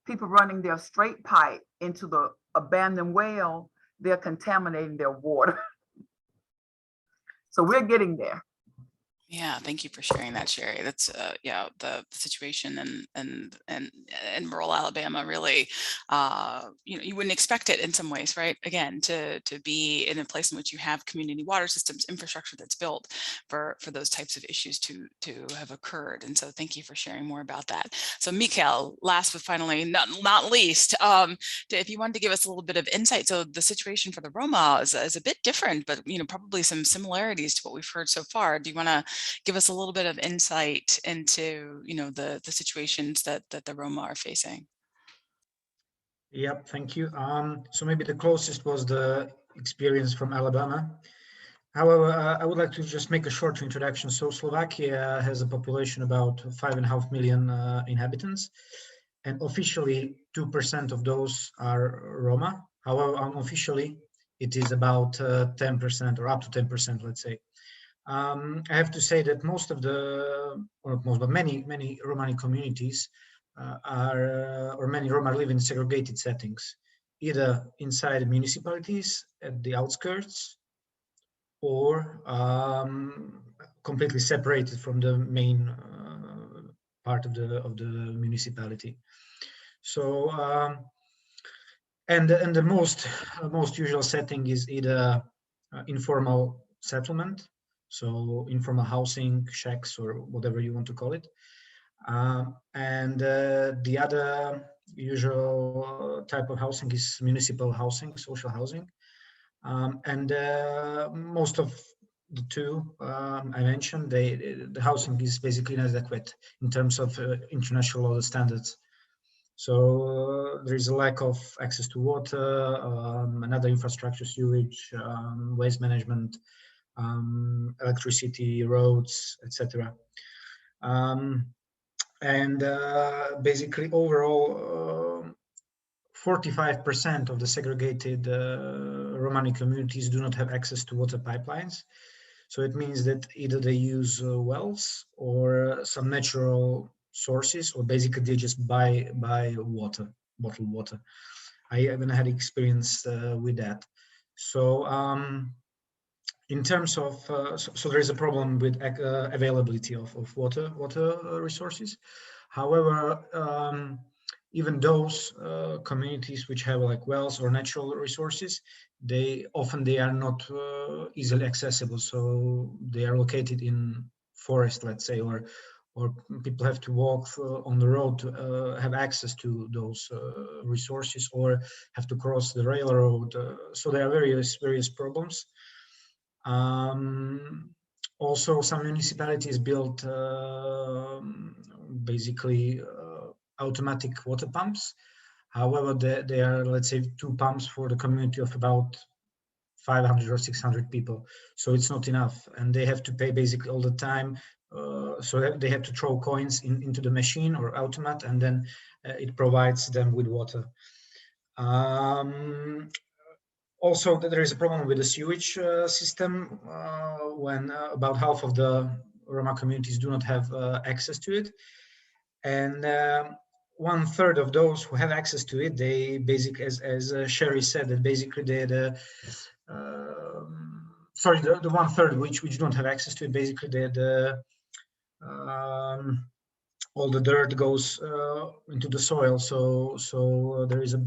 people running their straight pipe into the abandoned well, they're contaminating their water. So we're getting there. Yeah, thank you for sharing that, Sherry. That's yeah, the situation in rural Alabama really, you wouldn't expect it in some ways, right? Again, to be in a place in which you have community water systems, infrastructure that's built for those types of issues to have occurred. And so thank you for sharing more about that. So Mikael, last but finally not least, if you wanted to give us a little bit of insight. So the situation for the Roma is a bit different, but probably some similarities to what we've heard so far. Do you want to give us a little bit of insight into, the situations that the Roma are facing? Yep, thank you. So maybe the closest was the experience from Alabama. However, I would like to just make a short introduction. So Slovakia has a population about 5.5 million inhabitants, and officially 2% of those are Roma. However, unofficially, it is about 10% or up to 10%, let's say. I have to say that most of the, or most, but many Romani communities or many Roma live in segregated settings, either inside municipalities at the outskirts, or completely separated from the main part of the municipality. So and the most usual setting is either informal settlement, so informal housing, shacks, or whatever you want to call it. And the other usual type of housing is municipal housing, social housing. And most of the two I mentioned, the housing is basically inadequate in terms of international law standards. So there is a lack of access to water, another infrastructure, sewage, waste management, electricity, roads, etc. And basically overall, 45% of the segregated Romani communities do not have access to water pipelines. So it means that either they use wells or some natural sources, or basically they just buy water, bottled water. I haven't had experience with that. So in terms of, so there is a problem with availability of water resources. However, even those communities which have like wells or natural resources, they are not easily accessible. So they are located in forest, let's say, or people have to walk on the road to have access to those resources, or have to cross the railroad. So there are various problems. Also, some municipalities built basically automatic water pumps. However, they are, let's say, 2 pumps for the community of about 500 or 600 people. So it's not enough, and they have to pay basically all the time. So they have to throw coins into the machine or automat, and then it provides them with water. Also, there is a problem with the sewage system when about half of the Roma communities do not have access to it. And 1/3 of those who have access to it, they basically, as Sherry said, that basically they're the 1/3 which don't have access to it, basically all the dirt goes into the soil. So there is a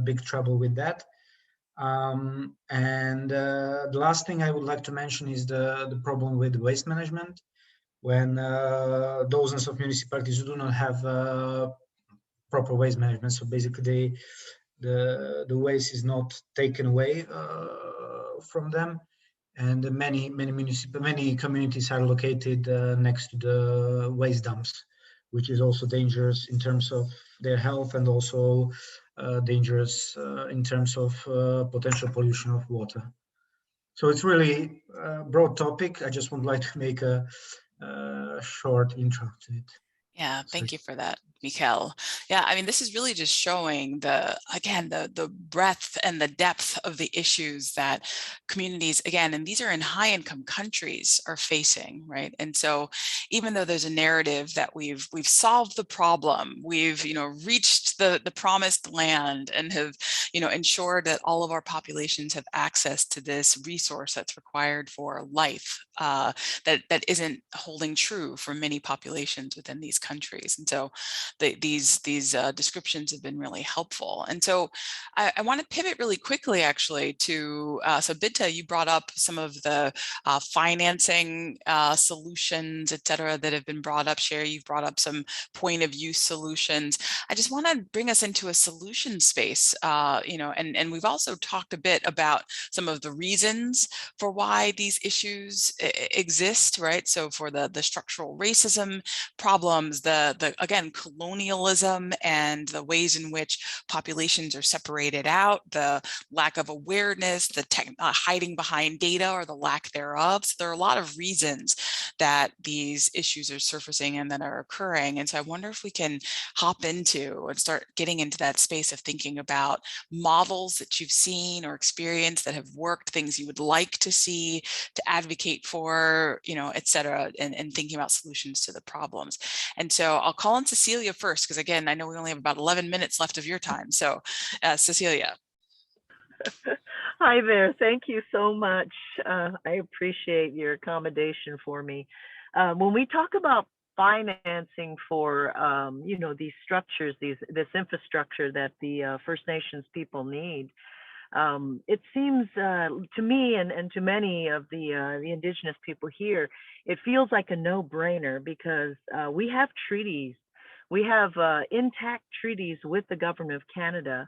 big trouble with that. And the last thing I would like to mention is the problem with waste management, when dozens of municipalities do not have proper waste management. So basically the waste is not taken away from them, and many communities are located next to the waste dumps, which is also dangerous in terms of their health, and also dangerous in terms of potential pollution of water. So it's really a broad topic. I just would like to make a short intro to it. Yeah, thank you for that, Mikkel. Yeah, I mean, this is really just showing the breadth and the depth of the issues that communities, again, and these are in high income countries, are facing, right? And so even though there's a narrative that we've solved the problem, we've, reached the promised land and have, ensured that all of our populations have access to this resource that's required for life, that isn't holding true for many populations within these countries. And so these descriptions have been really helpful. And so I want to pivot really quickly, actually, to, so Binta, you brought up some of the financing solutions, et cetera, that have been brought up. Sherry, you've brought up some point of use solutions. I just want to bring us into a solution space, and we've also talked a bit about some of the reasons for why these issues exist, right? So for the structural racism problems, again, colonialism and the ways in which populations are separated out, the lack of awareness, the hiding behind data or the lack thereof. So there are a lot of reasons that these issues are surfacing and that are occurring. And so I wonder if we can hop into and start getting into that space of thinking about models that you've seen or experienced that have worked, things you would like to see, to advocate for, et cetera, and thinking about solutions to the problems. And so I'll call on Cecilia first, because again, I know we only have about 11 minutes left of your time. So Cecilia. Hi there. Thank you so much. I appreciate your accommodation for me. When we talk about financing for, these structures, this infrastructure that the First Nations people need, it seems to me and to many of the Indigenous people here, it feels like a no-brainer because we have treaties. We have intact treaties with the government of Canada.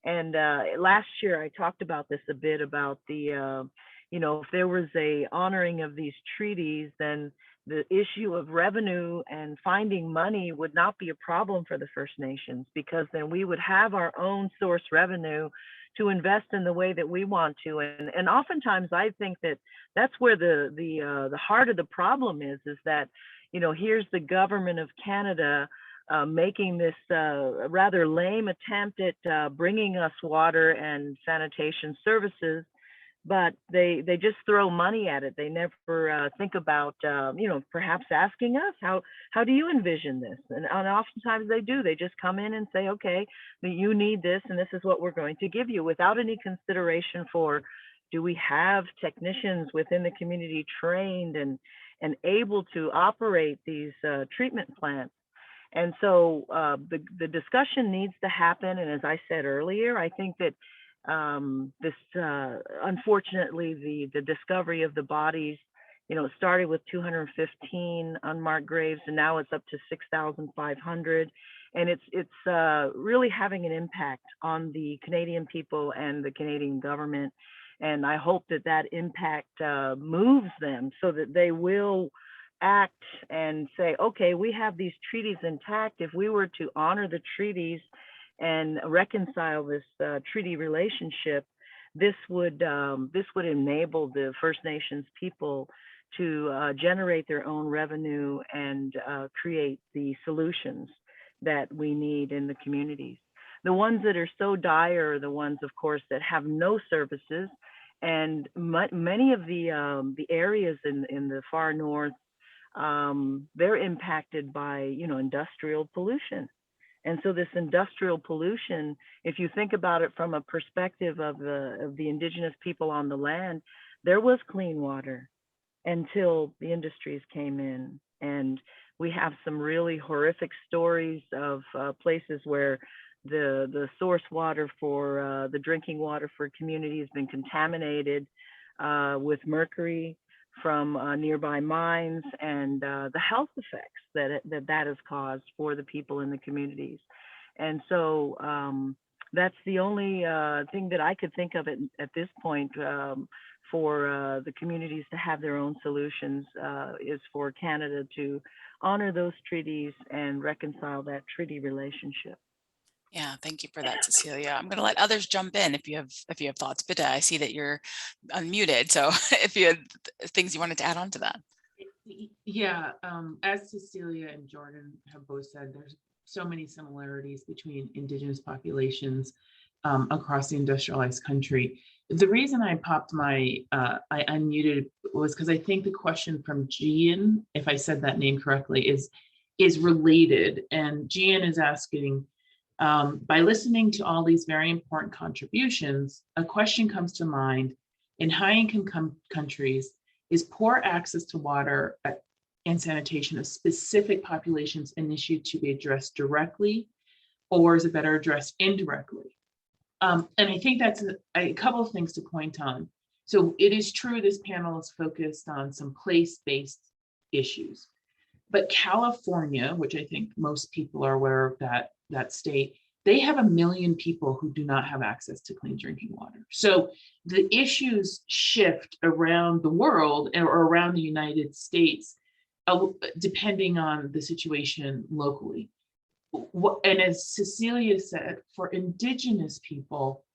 And last year, I talked about this a bit about the, if there was a honoring of these treaties, then the issue of revenue and finding money would not be a problem for the First Nations, because then we would have our own source revenue to invest in the way that we want to. And oftentimes I think that that's where the heart of the problem is that, here's the government of Canada making this rather lame attempt at bringing us water and sanitation services, but they just throw money at it. They never think about, perhaps asking us, how do you envision this? And oftentimes they do. They just come in and say, okay, you need this, and this is what we're going to give you, without any consideration for, do we have technicians within the community trained and able to operate these treatment plants? And so the discussion needs to happen. And as I said earlier, I think that unfortunately, the discovery of the bodies, it started with 215 unmarked graves, and now it's up to 6,500. And it's really having an impact on the Canadian people and the Canadian government. And I hope that impact moves them so that they will act and say, okay, we have these treaties intact. If we were to honor the treaties and reconcile this treaty relationship, this would enable the First Nations people to generate their own revenue and create the solutions that we need in the communities. The ones that are so dire are the ones, of course, that have no services, and many of the areas in the far north, they're impacted by industrial pollution. And so this industrial pollution, if you think about it from a perspective of the Indigenous people on the land, there was clean water until the industries came in. And we have some really horrific stories of places where the source water for the drinking water for community has been contaminated with mercury from nearby mines, and the health effects that has caused for the people in the communities. And so that's the only thing that I could think of at this point for the communities to have their own solutions is for Canada to honor those treaties and reconcile that treaty relationship. Yeah, thank you for that, Cecilia. I'm going to let others jump in if you have thoughts. But I see that you're unmuted, so if you had things you wanted to add on to that. Yeah, as Cecilia and Jordan have both said, there's so many similarities between Indigenous populations across the industrialized country. The reason I popped I unmuted was because I think the question from Gian, if I said that name correctly, is related. And Gian is asking, by listening to all these very important contributions, a question comes to mind. In high-income countries, is poor access to water and sanitation of specific populations an issue to be addressed directly, or is it better addressed indirectly? And I think that's a couple of things to point on. So it is true this panel is focused on some place-based issues, but California, which I think most people are aware of that state, they have 1 million people who do not have access to clean drinking water. So the issues shift around the world or around the United States, depending on the situation locally. And as Cecilia said, for Indigenous people,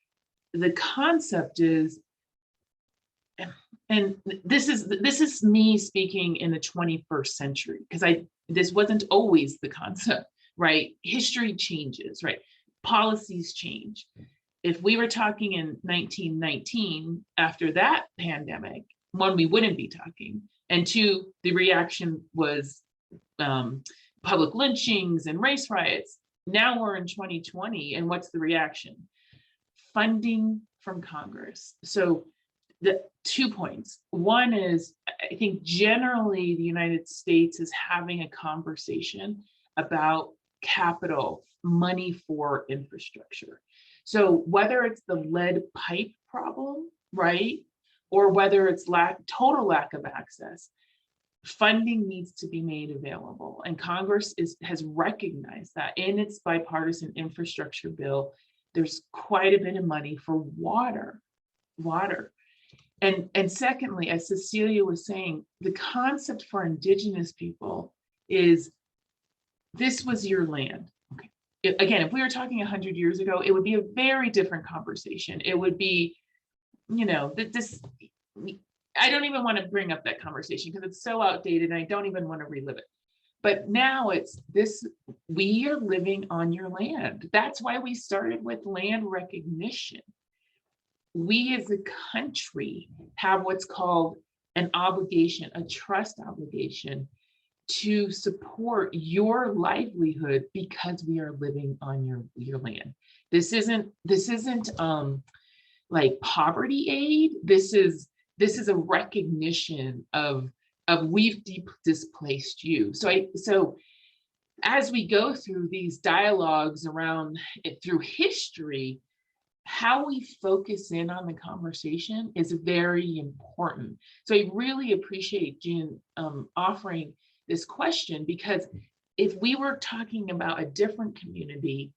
the concept is, and this is me speaking in the 21st century, because this wasn't always the concept, right? History changes, right? Policies change. if we were talking in 1919, after that pandemic, one, we wouldn't be talking. And two, the reaction was public lynchings and race riots. Now we're in 2020, and what's the reaction? Funding from Congress. So the 2 points. One is, I think generally the United States is having a conversation about capital, money for infrastructure. So whether it's the lead pipe problem, right, or whether it's total lack of access, funding needs to be made available. And Congress has recognized that in its bipartisan infrastructure bill, there's quite a bit of money for water. And secondly, as Cecilia was saying, the concept for Indigenous people is this was your land. Okay. Again, if we were talking 100 years ago, it would be a very different conversation. It would be, you know, I don't even want to bring up that conversation because it's so outdated and I don't even want to relive it. But now it's this, we are living on your land. That's why we started with land recognition. We as a country have what's called an obligation, a trust obligation to support your livelihood because we are living on your land. This isn't like poverty aid. This is a recognition of we've displaced you. So as we go through these dialogues around it through history, how we focus in on the conversation is very important. So I really appreciate Jean offering this question, because if we were talking about a different community,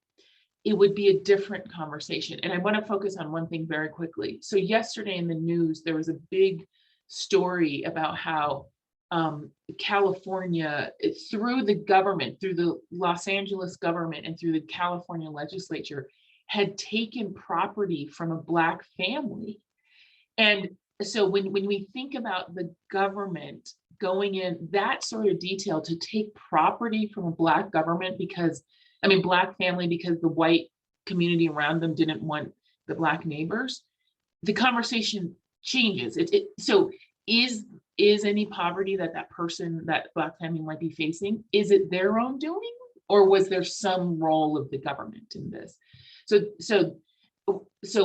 it would be a different conversation. And I want to focus on one thing very quickly. So yesterday in the news, there was a big story about how California, through the government, through the Los Angeles government and through the California legislature, had taken property from a Black family. And so when we think about the government going in that sort of detail to take property from a Black government Black family, because the white community around them didn't want the Black neighbors, the conversation changes. So is any poverty that Black family might be facing, is it their own doing, or was there some role of the government in this? So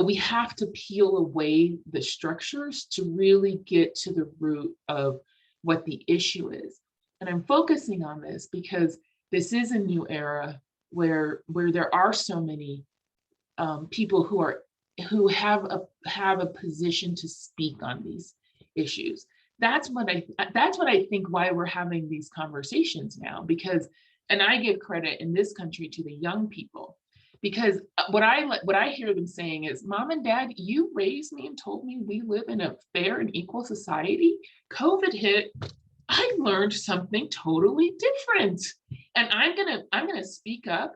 we have to peel away the structures to really get to the root of what the issue is. And I'm focusing on this because this is a new era where there are so many people who have a position to speak on these issues. That's what I think why we're having these conversations now, because, and I give credit in this country to the young people, because what I hear them saying is, Mom and Dad, you raised me and told me we live in a fair and equal society. COVID hit, I learned something totally different. And I'm gonna speak up.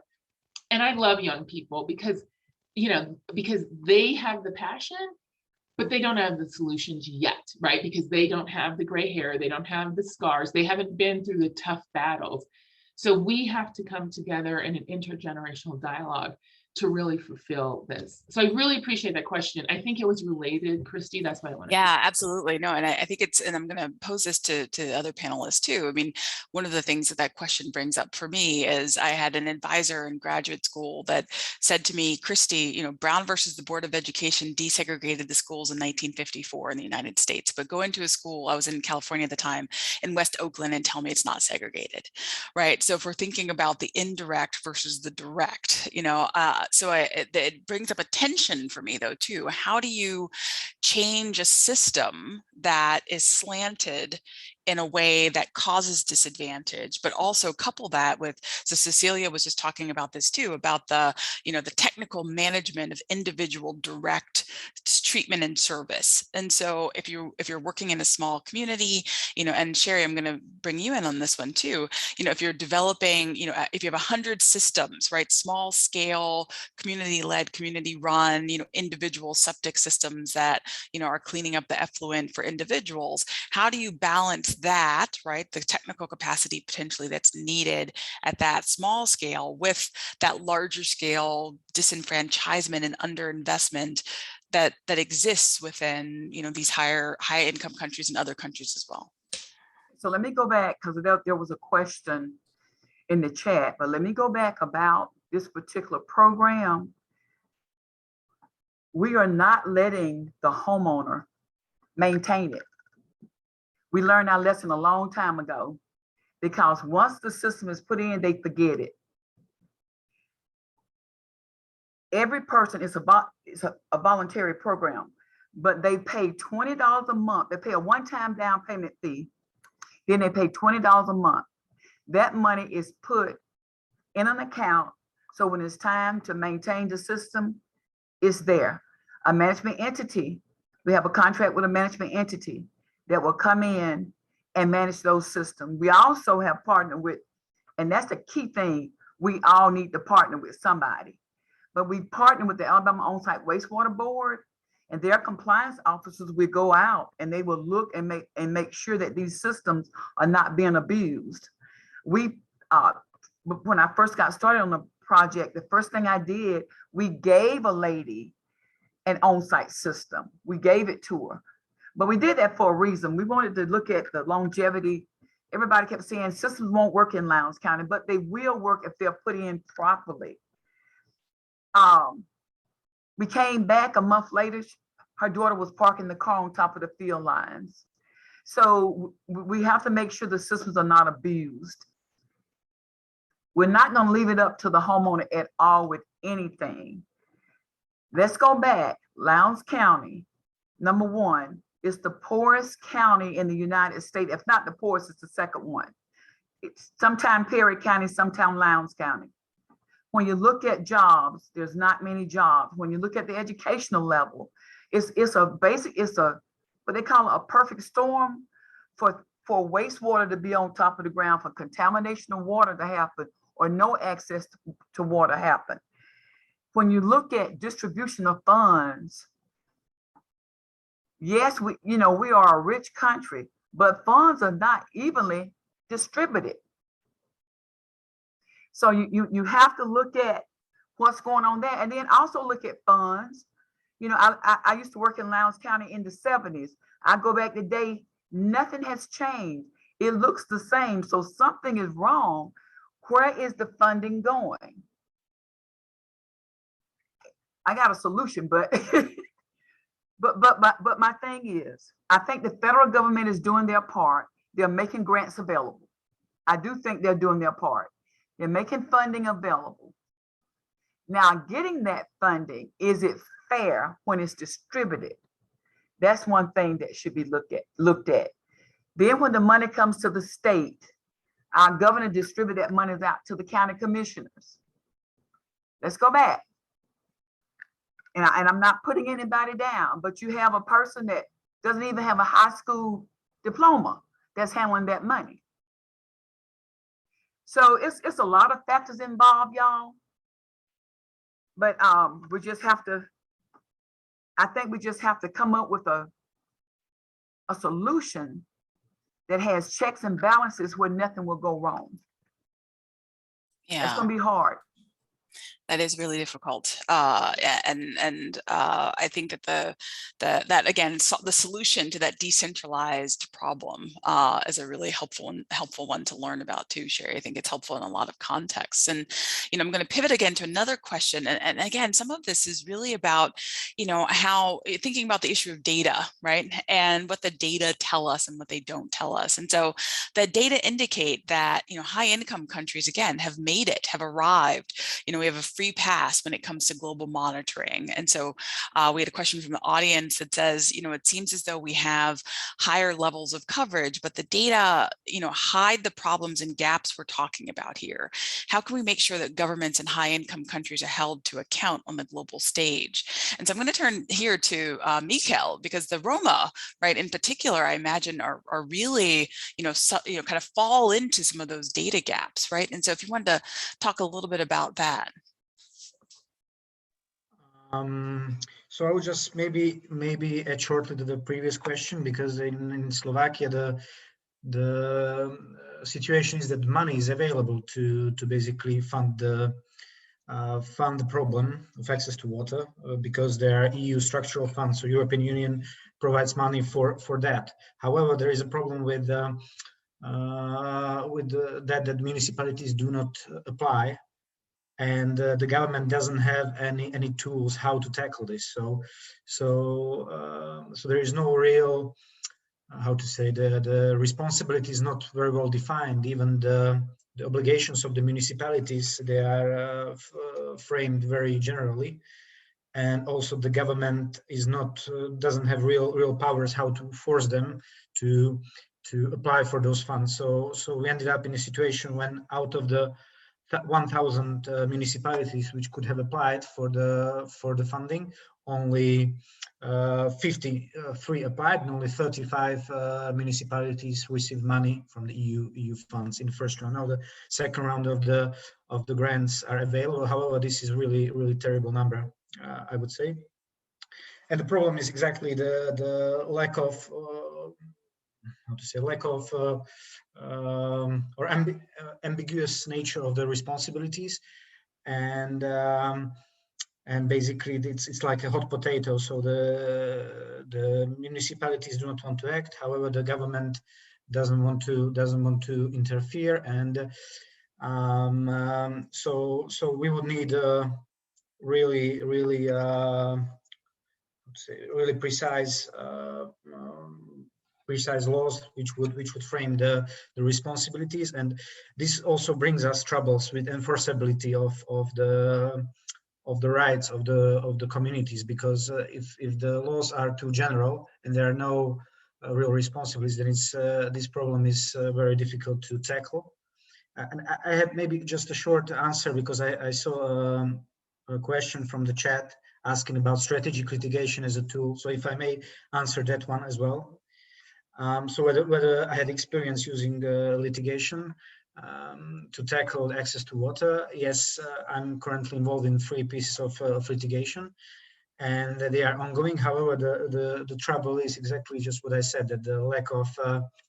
And I love young people because they have the passion, but they don't have the solutions yet, right? Because they don't have the gray hair, they don't have the scars, they haven't been through the tough battles. So we have to come together in an intergenerational dialogue to really fulfill this. So I really appreciate that question. I think it was related, Christy, that's why I wanted to. Yeah, absolutely. No, and I think and I'm going to pose this to other panelists too. I mean, one of the things that question brings up for me is I had an advisor in graduate school that said to me, Christy, Brown versus the Board of Education desegregated the schools in 1954 in the United States, but go into a school, I was in California at the time, in West Oakland, and tell me it's not segregated, right? So if we're thinking about the indirect versus the direct, it brings up a tension for me though too. How do you change a system that is slanted in a way that causes disadvantage, but also couple that with, so Cecilia was just talking about this too, about the technical management of individual direct treatment and service. And so if you're working in a small community, and Sherry, I'm going to bring you in on this one too. If you're developing, if you have 100 systems, right, small scale, community-led, community-run, individual septic systems that, are cleaning up the effluent for individuals, how do you balance that, right, the technical capacity potentially that's needed at that small scale with that larger scale disenfranchisement and underinvestment that exists within these high income countries and other countries as well? So let me go back, because there was a question in the chat, but let me go back about this particular program. We are not letting the homeowner maintain it. We learned our lesson a long time ago, because once the system is put in, they forget it. Every person is a voluntary program, but they pay $20 a month. They pay a one-time down payment fee. Then they pay $20 a month. That money is put in an account. So when it's time to maintain the system, it's there. A management entity, we have a contract with a management entity that will come in and manage those systems. We also have partnered with, and that's the key thing, we all need to partner with somebody. But we partner with the Alabama On-Site Wastewater Board, and their compliance officers will go out and they will look and make sure that these systems are not being abused. When I first got started on the project, the first thing I did, we gave a lady an on-site system. We gave it to her, but we did that for a reason. We wanted to look at the longevity. Everybody kept saying systems won't work in Lowndes County, but they will work if they're put in properly. We came back a month later, her daughter was parking the car on top of the field lines. So we have to make sure the systems are not abused. We're not going to leave it up to the homeowner at all with anything. Let's go back. Lowndes County, number one, is the poorest county in the United States. If not the poorest, it's the second one. It's sometime Perry County, sometime Lowndes County. When you look at jobs, there's not many jobs. When you look at the educational level, it's what they call a perfect storm for wastewater to be on top of the ground, for contamination of water to happen, or no access to water happen. When you look at distribution of funds, yes, we are a rich country, but funds are not evenly distributed. So you have to look at what's going on there, and then also look at funds. I used to work in Lowndes County in the 70s. I go back today, nothing has changed. It looks the same. So something is wrong. Where is the funding going? I got a solution, but but my thing is, I think the federal government is doing their part. They're making grants available. I do think they're doing their part. They're making funding available. Now, getting that funding, is it fair when it's distributed? That's one thing that should be looked at. Then when the money comes to the state, our governor distribute that money out to the county commissioners. Let's go back. And I'm not putting anybody down, but you have a person that doesn't even have a high school diploma that's handling that money. So it's a lot of factors involved, y'all. But we just have to, I think we just have to come up with a solution that has checks and balances where nothing will go wrong. Yeah. It's gonna be hard. That is really difficult, and I think that that again, the solution to that decentralized problem is a really helpful one to learn about too, Sherry. I think it's helpful in a lot of contexts. And I'm going to pivot again to another question, and again, some of this is really about how thinking about the issue of data, right, and what the data tell us and what they don't tell us. And so the data indicate that high income countries again have made it, have arrived. We have free pass when it comes to global monitoring. And so we had a question from the audience that says, it seems as though we have higher levels of coverage, but the data, hide the problems and gaps we're talking about here. How can we make sure that governments in high income countries are held to account on the global stage? And so I'm going to turn here to Mikel, because the Roma, right, in particular, I imagine are really, kind of fall into some of those data gaps, right? And so if you wanted to talk a little bit about that. So I would just maybe add shortly to the previous question, because in Slovakia the situation is that money is available to basically fund the problem of access to water, because there are EU structural funds, so European Union provides money for that. However, there is a problem with that municipalities do not apply, and the government doesn't have any tools how to tackle this. So there is no real, how to say, the responsibility is not very well defined. Even the obligations of the municipalities, they are framed very generally, and also the government is not doesn't have real powers how to force them to apply for those funds. So we ended up in a situation when out of the 1,000 municipalities which could have applied for the funding, only 53 applied, and only 35 municipalities received money from the EU funds in the first round. Now the second round of the grants are available. However, this is really terrible number, I would say. And the problem is exactly the lack of or ambiguous nature of the responsibilities, and basically it's like a hot potato. So the municipalities do not want to act. However, the government doesn't want to interfere, and so we would need really precise laws which would frame the responsibilities. And this also brings us troubles with enforceability of the rights of the communities, because if the laws are too general and there are no real responsibilities, then this problem is very difficult to tackle. And I have maybe just a short answer, because I saw a question from the chat asking about strategic litigation as a tool. So if I may answer that one as well. So whether I had experience using litigation to tackle access to water, yes, I'm currently involved in 3 pieces of litigation, and they are ongoing. However, the trouble is exactly just what I said, that the lack of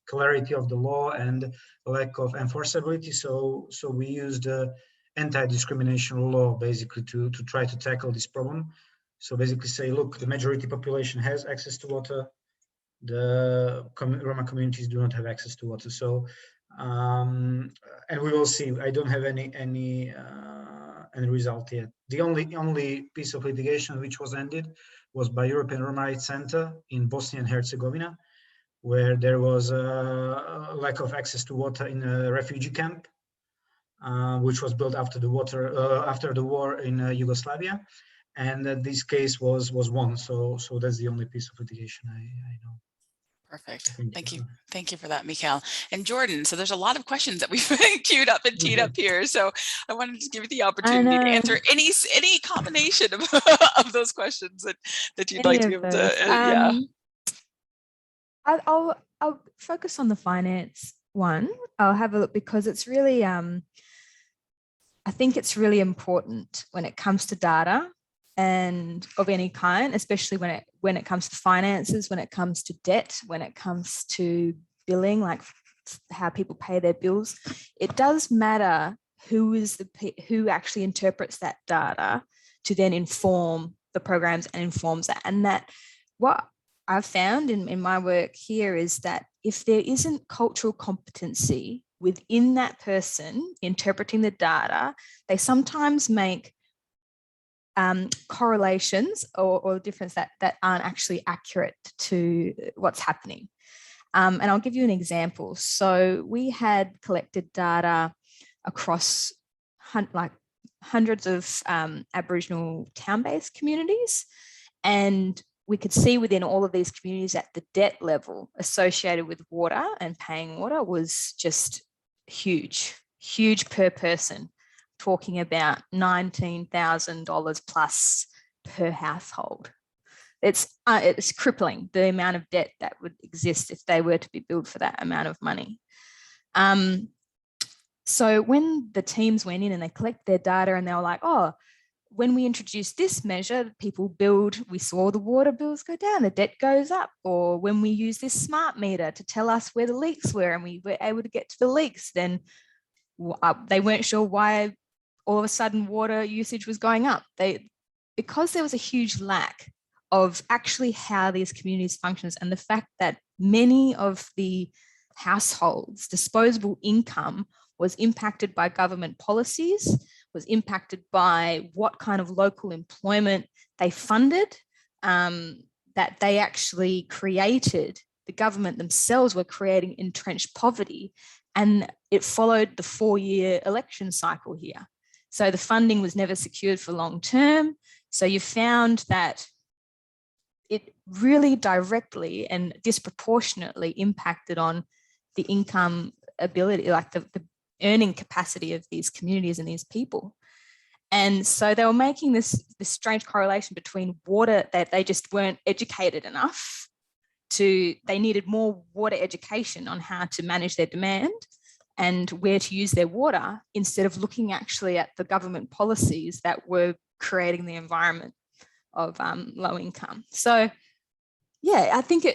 clarity of the law and lack of enforceability. So we used the anti-discrimination law basically to try to tackle this problem. So basically say, look, the majority population has access to water, the Roma communities do not have access to water. So and we will see. I don't have any result yet. The only piece of litigation which was ended was by European Roma Rights Center in Bosnia and Herzegovina, where there was a lack of access to water in a refugee camp, which was built after the war in Yugoslavia, and this case was won. So that's the only piece of litigation I know. Perfect. Thank you for that, Mikel. And Jordan, so there's a lot of questions that we've queued up and teed up here. So I wanted to give you the opportunity to answer any combination of those questions that you'd like to be able to. I'll focus on the finance one. I'll have a look, because it's really, I think it's really important when it comes to data and of any kind, especially when it comes to finances, when it comes to debt, when it comes to billing, like how people pay their bills. It does matter who actually interprets that data to then inform the programs and informs that. And that what I've found in my work here is that if there isn't cultural competency within that person interpreting the data, they sometimes make correlations or difference that aren't actually accurate to what's happening. And I'll give you an example. So we had collected data across like hundreds of Aboriginal town-based communities, and we could see within all of these communities that the debt level associated with water and paying water was just huge per person, talking about $19,000 plus per household. It's crippling, the amount of debt that would exist if they were to be billed for that amount of money. So when the teams went in and they collected their data and they were like, oh, when we introduced this measure, people billed, we saw the water bills go down, the debt goes up. Or when we use this smart meter to tell us where the leaks were and we were able to get to the leaks, then they weren't sure why all of a sudden water usage was going up. Because there was a huge lack of actually how these communities functions, and the fact that many of the households' disposable income was impacted by government policies, was impacted by what kind of local employment they funded, that they actually created, the government themselves were creating entrenched poverty, and it followed the 4-year election cycle here. So the funding was never secured for long term. So you found that it really directly and disproportionately impacted on the income ability, like the earning capacity of these communities and these people. And so they were making this strange correlation between water, that they just weren't educated enough they needed more water education on how to manage their demand and where to use their water, instead of looking actually at the government policies that were creating the environment of low income. So yeah, I think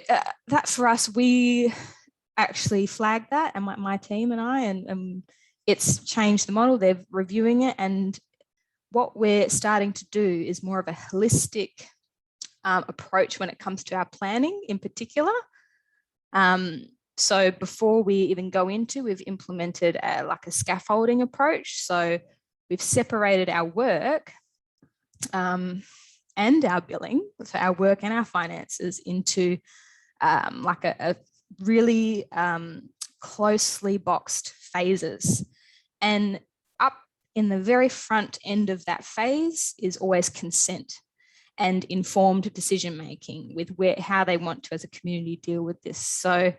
that for us, we actually flagged that, and my team and I, and it's changed the model. They're reviewing it, and what we're starting to do is more of a holistic approach when it comes to our planning in particular. So before we even go into, we've implemented like a scaffolding approach. So we've separated our work and our billing, so our work and our finances, into like a really closely boxed phases. And up in the very front end of that phase is always consent and informed decision making with how they want to, as a community, deal with this. So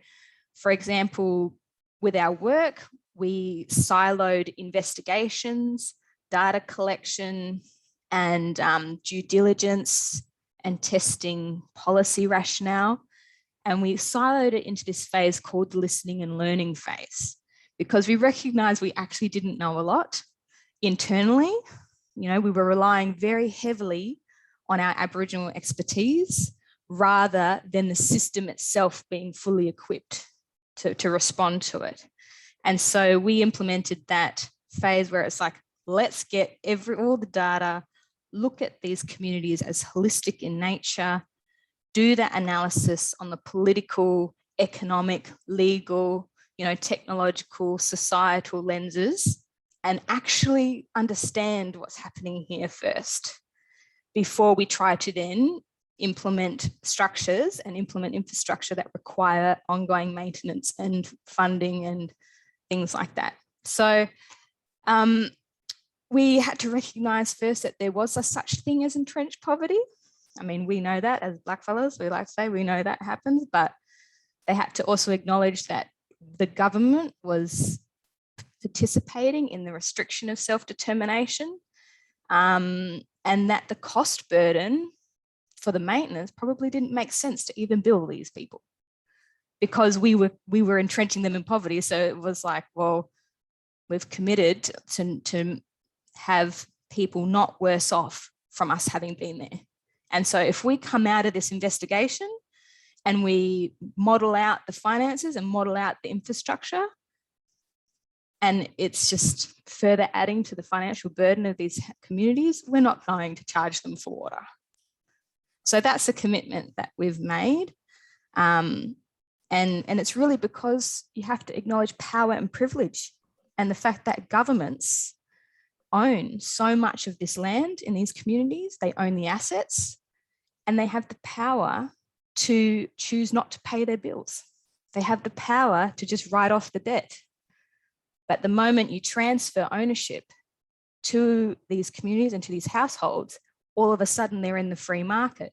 for example, with our work, we siloed investigations, data collection, and due diligence and testing policy rationale. And we siloed it into this phase called the listening and learning phase, because we recognized we actually didn't know a lot internally. You know, we were relying very heavily on our Aboriginal expertise rather than the system itself being fully equipped to respond to it. And so we implemented that phase where it's like, let's get all the data, look at these communities as holistic in nature, do that analysis on the political, economic, legal, technological, societal lenses, and actually understand what's happening here first before we try to then implement structures and implement infrastructure that require ongoing maintenance and funding and things like that. So we had to recognize first that there was a such thing as entrenched poverty. I mean, we know that as blackfellas, we like to say, we know that happens, but they had to also acknowledge that the government was participating in the restriction of self-determination, and that the cost burden for the maintenance probably didn't make sense to even bill these people, because we were entrenching them in poverty. So it was like, well, we've committed to have people not worse off from us having been there. And so if we come out of this investigation and we model out the finances and model out the infrastructure, and it's just further adding to the financial burden of these communities, we're not going to charge them for water. So that's a commitment that we've made. And it's really because you have to acknowledge power and privilege, and the fact that governments own so much of this land in these communities. They own the assets, and they have the power to choose not to pay their bills. They have the power to just write off the debt. But the moment you transfer ownership to these communities and to these households, all of a sudden they're in the free market.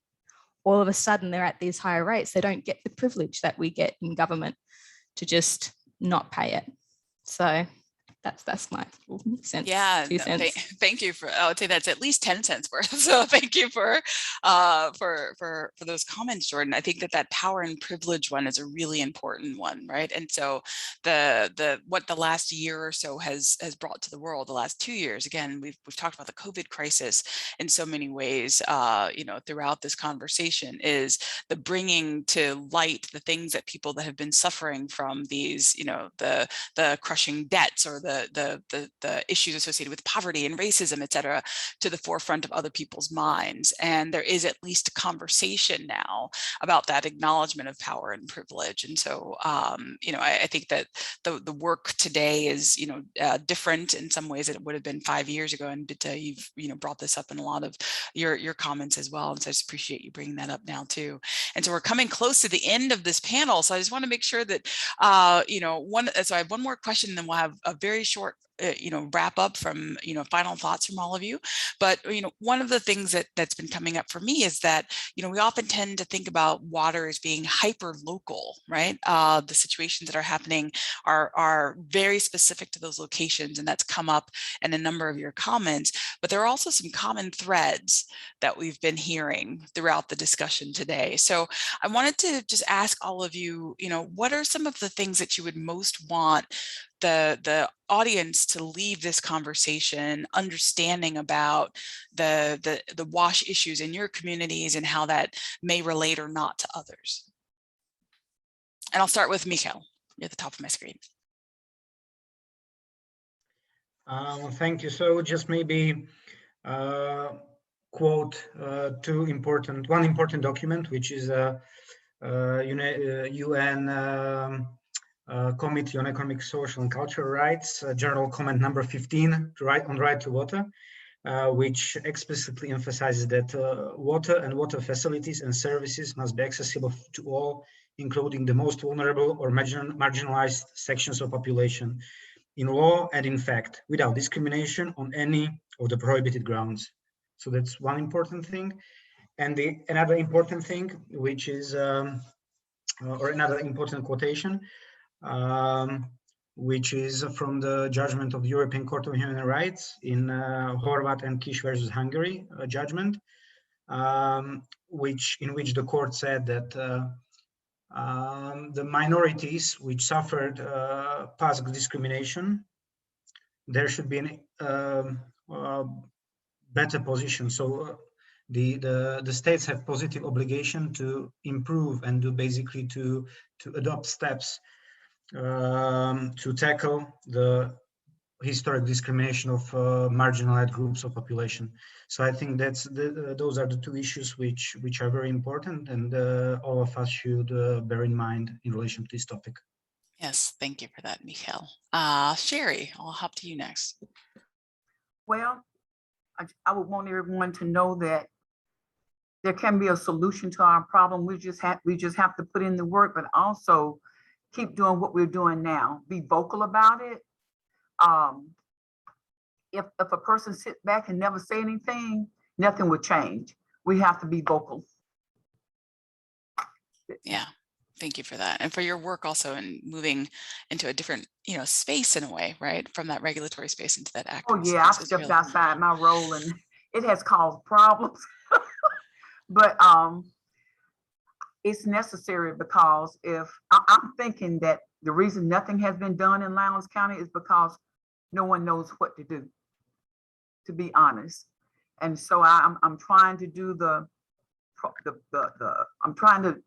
All of a sudden they're at these higher rates. They don't get the privilege that we get in government to just not pay it. So that's my sense. Yeah, no, thank you for. I would say that's at least 10 cents worth. So thank you for those comments, Jordan. I think that power and privilege one is a really important one, right? And so what the last year or so has brought to the world, the last 2 years. Again, we've talked about the COVID crisis in so many ways, throughout this conversation, is the bringing to light the things that people that have been suffering from these, the crushing debts or the issues associated with poverty and racism, et cetera, to the forefront of other people's minds. And there is at least a conversation now about that acknowledgement of power and privilege. And so, I think that the work today is, different in some ways than it would have been 5 years ago. And Bitta, you've brought this up in a lot of your comments as well. And so I just appreciate you bringing that up now too. And so we're coming close to the end of this panel. So I just want to make sure that, so I have one more question, and then we'll have a very short wrap up from, final thoughts from all of you. But, one of the things that's been coming up for me is that, we often tend to think about water as being hyper local, right? The situations that are happening are very specific to those locations, and that's come up in a number of your comments. But there are also some common threads that we've been hearing throughout the discussion today. So I wanted to just ask all of you, what are some of the things that you would most want the audience to leave this conversation understanding about the WASH issues in your communities and how that may relate or not to others? And I'll start with Michael at the top of my screen. Thank you. So just maybe quote one important document, which is a UN Committee on Economic, Social and Cultural Rights, General Comment number 15 on right to water, which explicitly emphasizes that water and water facilities and services must be accessible to all, including the most vulnerable or marginalized sections of population, in law and in fact, without discrimination on any of the prohibited grounds. So that's one important thing. And another important thing, which is, or another important quotation, which is from the judgment of the European Court of Human Rights in Horvat and Kish versus Hungary judgment, in which the court said that the minorities which suffered past discrimination, there should be a better position. So the states have positive obligation to improve and to adopt steps to tackle the historic discrimination of marginalized groups of population. So I think those are the two issues which are very important, and all of us should bear in mind in relation to this topic. Yes, thank you for that, Michael. Sherry, I'll hop to you next. Well, I would want everyone to know that there can be a solution to our problem. We just have to put in the work, but also keep doing what we're doing now. Be vocal about it. If a person sits back and never say anything, nothing would change. We have to be vocal. Yeah, thank you for that. And for your work also in moving into a different, space in a way, right? From that regulatory space into that active space. Oh yeah, I've stepped outside my role and it has caused problems. But it's necessary, because if I'm thinking that the reason nothing has been done in Lowndes County is because no one knows what to do, to be honest. And so I'm trying to do I'm trying to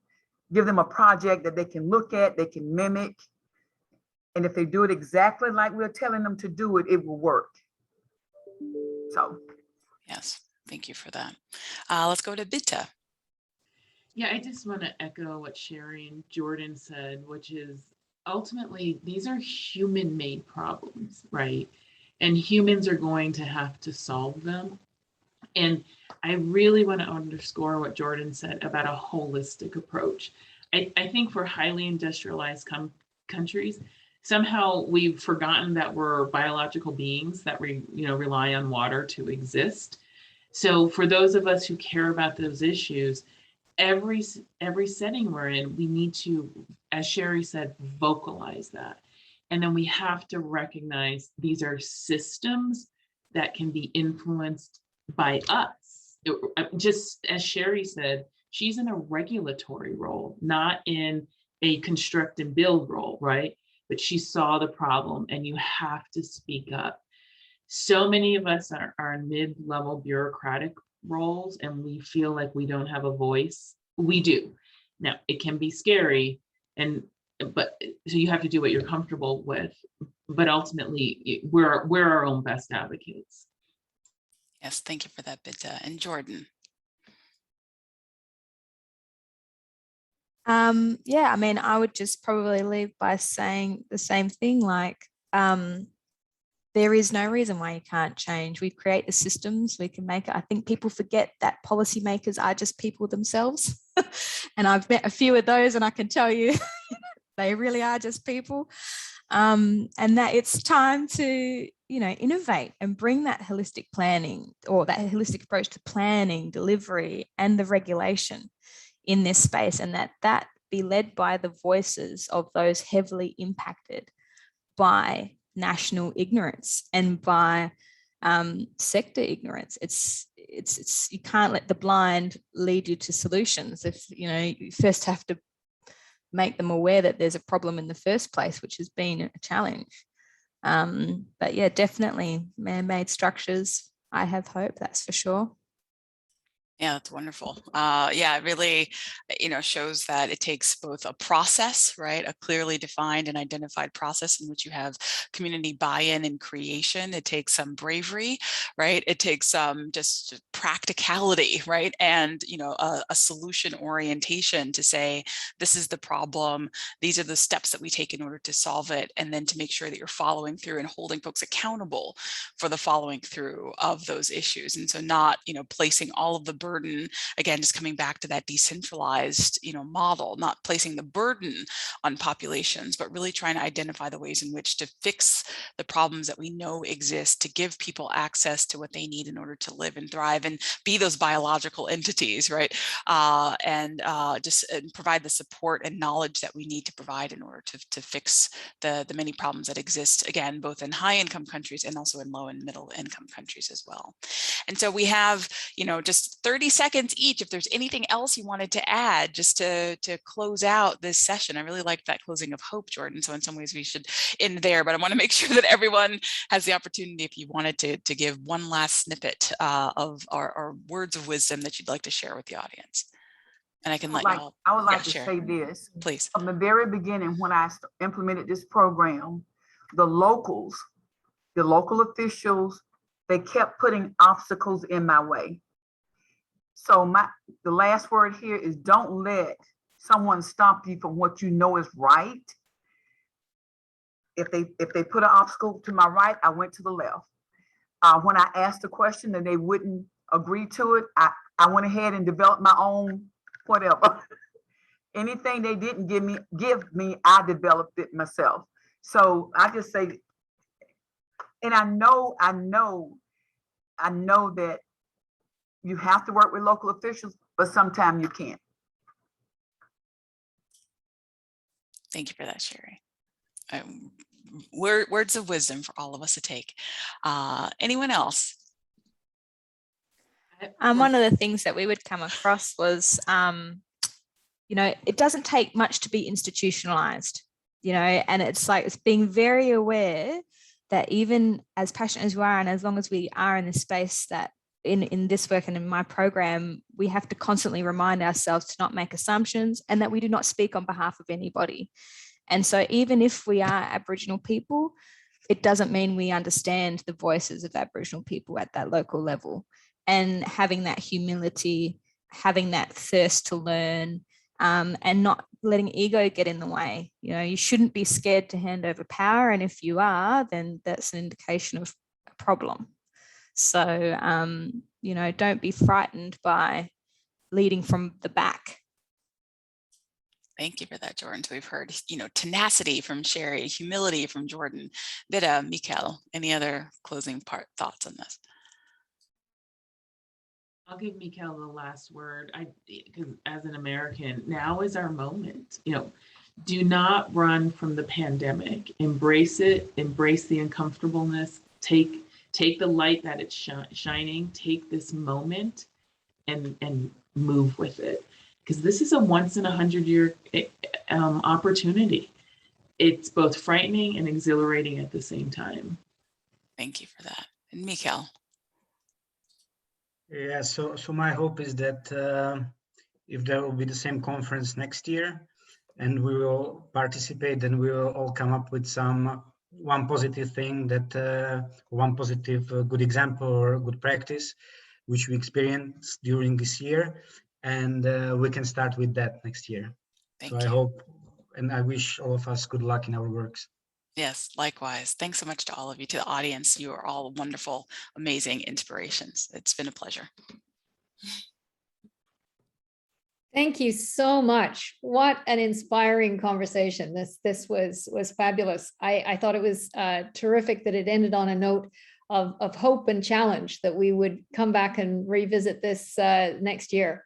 give them a project that they can look at, they can mimic. And if they do it exactly like we're telling them to do it, it will work. So. Yes, thank you for that. Let's go to Bitta. Yeah, I just want to echo what Sherry and Jordan said, which is ultimately these are human-made problems, right? And humans are going to have to solve them. And I really want to underscore what Jordan said about a holistic approach. I think for highly industrialized countries, Somehow we've forgotten that we're biological beings that rely on water to exist. So for those of us who care about those issues, every setting we're in, we need to, as Sherry said, vocalize that. And then we have to recognize these are systems that can be influenced by us. Just as Sherry said, she's in a regulatory role, not in a construct and build role, right? But she saw the problem, and you have to speak up. So many of us are in mid-level bureaucratic roles, and we feel like we don't have a voice. We do. Now, it can be scary, but so you have to do what you're comfortable with. But ultimately, we're our own best advocates. Yes, thank you for that, Bitta. And Jordan. Yeah, I mean, I would just probably leave by saying the same thing, like, there is no reason why you can't change. We create the systems, we can make it. I think people forget that policymakers are just people themselves. And I've met a few of those, and I can tell you, they really are just people. And that it's time to, innovate and bring that holistic planning, or that holistic approach to planning, delivery, and the regulation in this space, and that be led by the voices of those heavily impacted by national ignorance and by sector ignorance. It's you can't let the blind lead you to solutions. If you first have to make them aware that there's a problem in the first place, which has been a challenge. But yeah, definitely man-made structures. I have hope, that's for sure. Yeah, that's wonderful. Yeah, it really, shows that it takes both a process, right? A clearly defined and identified process in which you have community buy-in and creation. It takes some bravery, right? It takes some just practicality, right? And, a solution orientation to say, this is the problem. These are the steps that we take in order to solve it. And then to make sure that you're following through and holding folks accountable for the following through of those issues. And so not, placing all of the burden, again, just coming back to that decentralized, model, not placing the burden on populations, but really trying to identify the ways in which to fix the problems that we know exist, to give people access to what they need in order to live and thrive and be those biological entities, right? And provide the support and knowledge that we need to provide in order to fix the many problems that exist, again, both in high income countries and also in low and middle income countries as well. And so we have, just 30 seconds each. If there's anything else you wanted to add just to close out this session. I really like that closing of hope, Jordan. So in some ways we should end there, but I want to make sure that everyone has the opportunity, if you wanted to give one last snippet of our words of wisdom that you'd like to share with the audience. And I can let you all. I would like to share. say this. Please. From the very beginning, when I implemented this program, the local officials, they kept putting obstacles in my way. So the last word here is, don't let someone stop you from what you know is right. If they put an obstacle to my right, I went to the left. When I asked a question and they wouldn't agree to it, I went ahead and developed my own whatever. Anything they didn't give me, I developed it myself. So I just say, and I know that you have to work with local officials, but sometimes you can't. Thank you for that, Sherry. Words of wisdom for all of us to take. Anyone else? One of the things that we would come across was, it doesn't take much to be institutionalized, and it's being very aware that even as passionate as you are, and as long as we are in this space, that in this work and in my program, we have to constantly remind ourselves to not make assumptions and that we do not speak on behalf of anybody. And so even if we are Aboriginal people, it doesn't mean we understand the voices of Aboriginal people at that local level. And having that humility, having that thirst to learn, and not letting ego get in the way. You shouldn't be scared to hand over power. And if you are, then that's an indication of a problem. So, don't be frightened by leading from the back. Thank you for that, Jordan. So we've heard, tenacity from Sherry, humility from Jordan. Vida, Mikkel, any other closing thoughts on this? I'll give Mikkel the last word. Because as an American, now is our moment. Do not run from the pandemic. Embrace it. Embrace the uncomfortableness. Take the light that it's shining. Take this moment and move with it. Because this is a once in 100-year opportunity. It's both frightening and exhilarating at the same time. Thank you for that. And Mikkel. Yeah, so my hope is that if there will be the same conference next year and we will participate, then we will all come up with one positive thing one positive good example or good practice which we experienced during this year, and we can start with that next year. Thank you. I hope and I wish all of us good luck in our works. Yes, likewise. Thanks so much to all of you, to the audience. You are all wonderful, amazing inspirations. It's been a pleasure. Thank you so much. What an inspiring conversation. This was fabulous. I thought it was terrific that it ended on a note of hope and challenge, that we would come back and revisit this next year.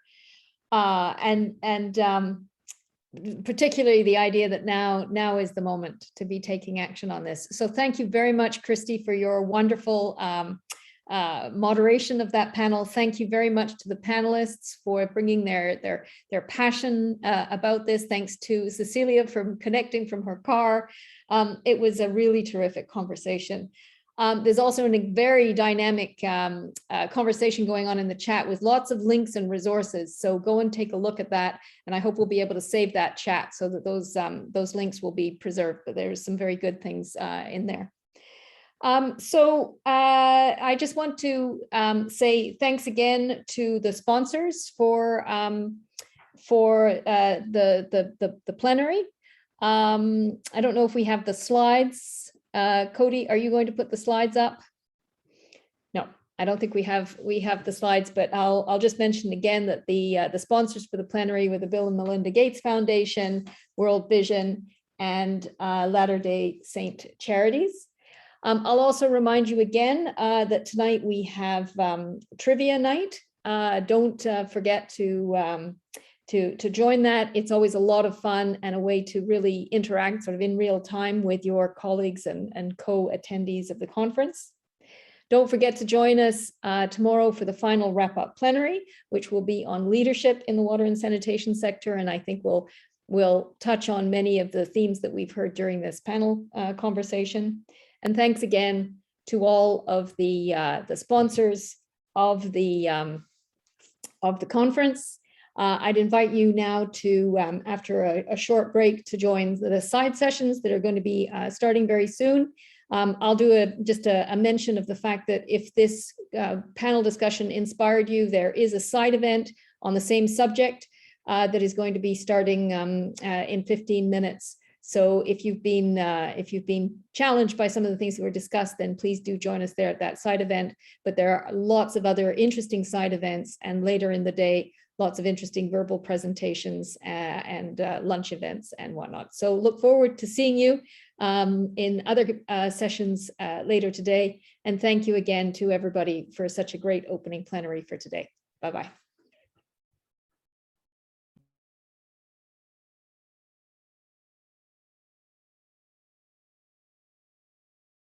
Particularly the idea that now is the moment to be taking action on this. So thank you very much, Christy, for your wonderful moderation of that panel. Thank you very much to the panelists for bringing their passion about this. Thanks to Cecilia for connecting from her car. It was a really terrific conversation. There's also a very dynamic conversation going on in the chat with lots of links and resources. So go and take a look at that. And I hope we'll be able to save that chat so that those links will be preserved. But there's some very good things in there. I just want to say thanks again to the sponsors for the plenary. I don't know if we have the slides. Cody, are you going to put the slides up? No, I don't think we have the slides, but I'll just mention again that the sponsors for the plenary were the Bill and Melinda Gates Foundation, World Vision, and Latter-day Saint Charities. I'll also remind you again that tonight we have trivia night. Don't forget to join that. It's always a lot of fun and a way to really interact sort of in real time with your colleagues and co-attendees of the conference. Don't forget to join us tomorrow for the final wrap-up plenary, which will be on leadership in the water and sanitation sector. And I think we'll touch on many of the themes that we've heard during this panel conversation. And thanks again to all of the sponsors of the conference. I'd invite you now to, after a short break, to join the side sessions that are going to be starting very soon. I'll do just a mention of the fact that if this panel discussion inspired you, there is a side event on the same subject that is going to be starting in 15 minutes. So if you've been challenged by some of the things that were discussed, then please do join us there at that side event. But there are lots of other interesting side events, and later in the day, lots of interesting verbal presentations and lunch events and whatnot. So look forward to seeing you in other sessions later today. And thank you again to everybody for such a great opening plenary for today. Bye-bye.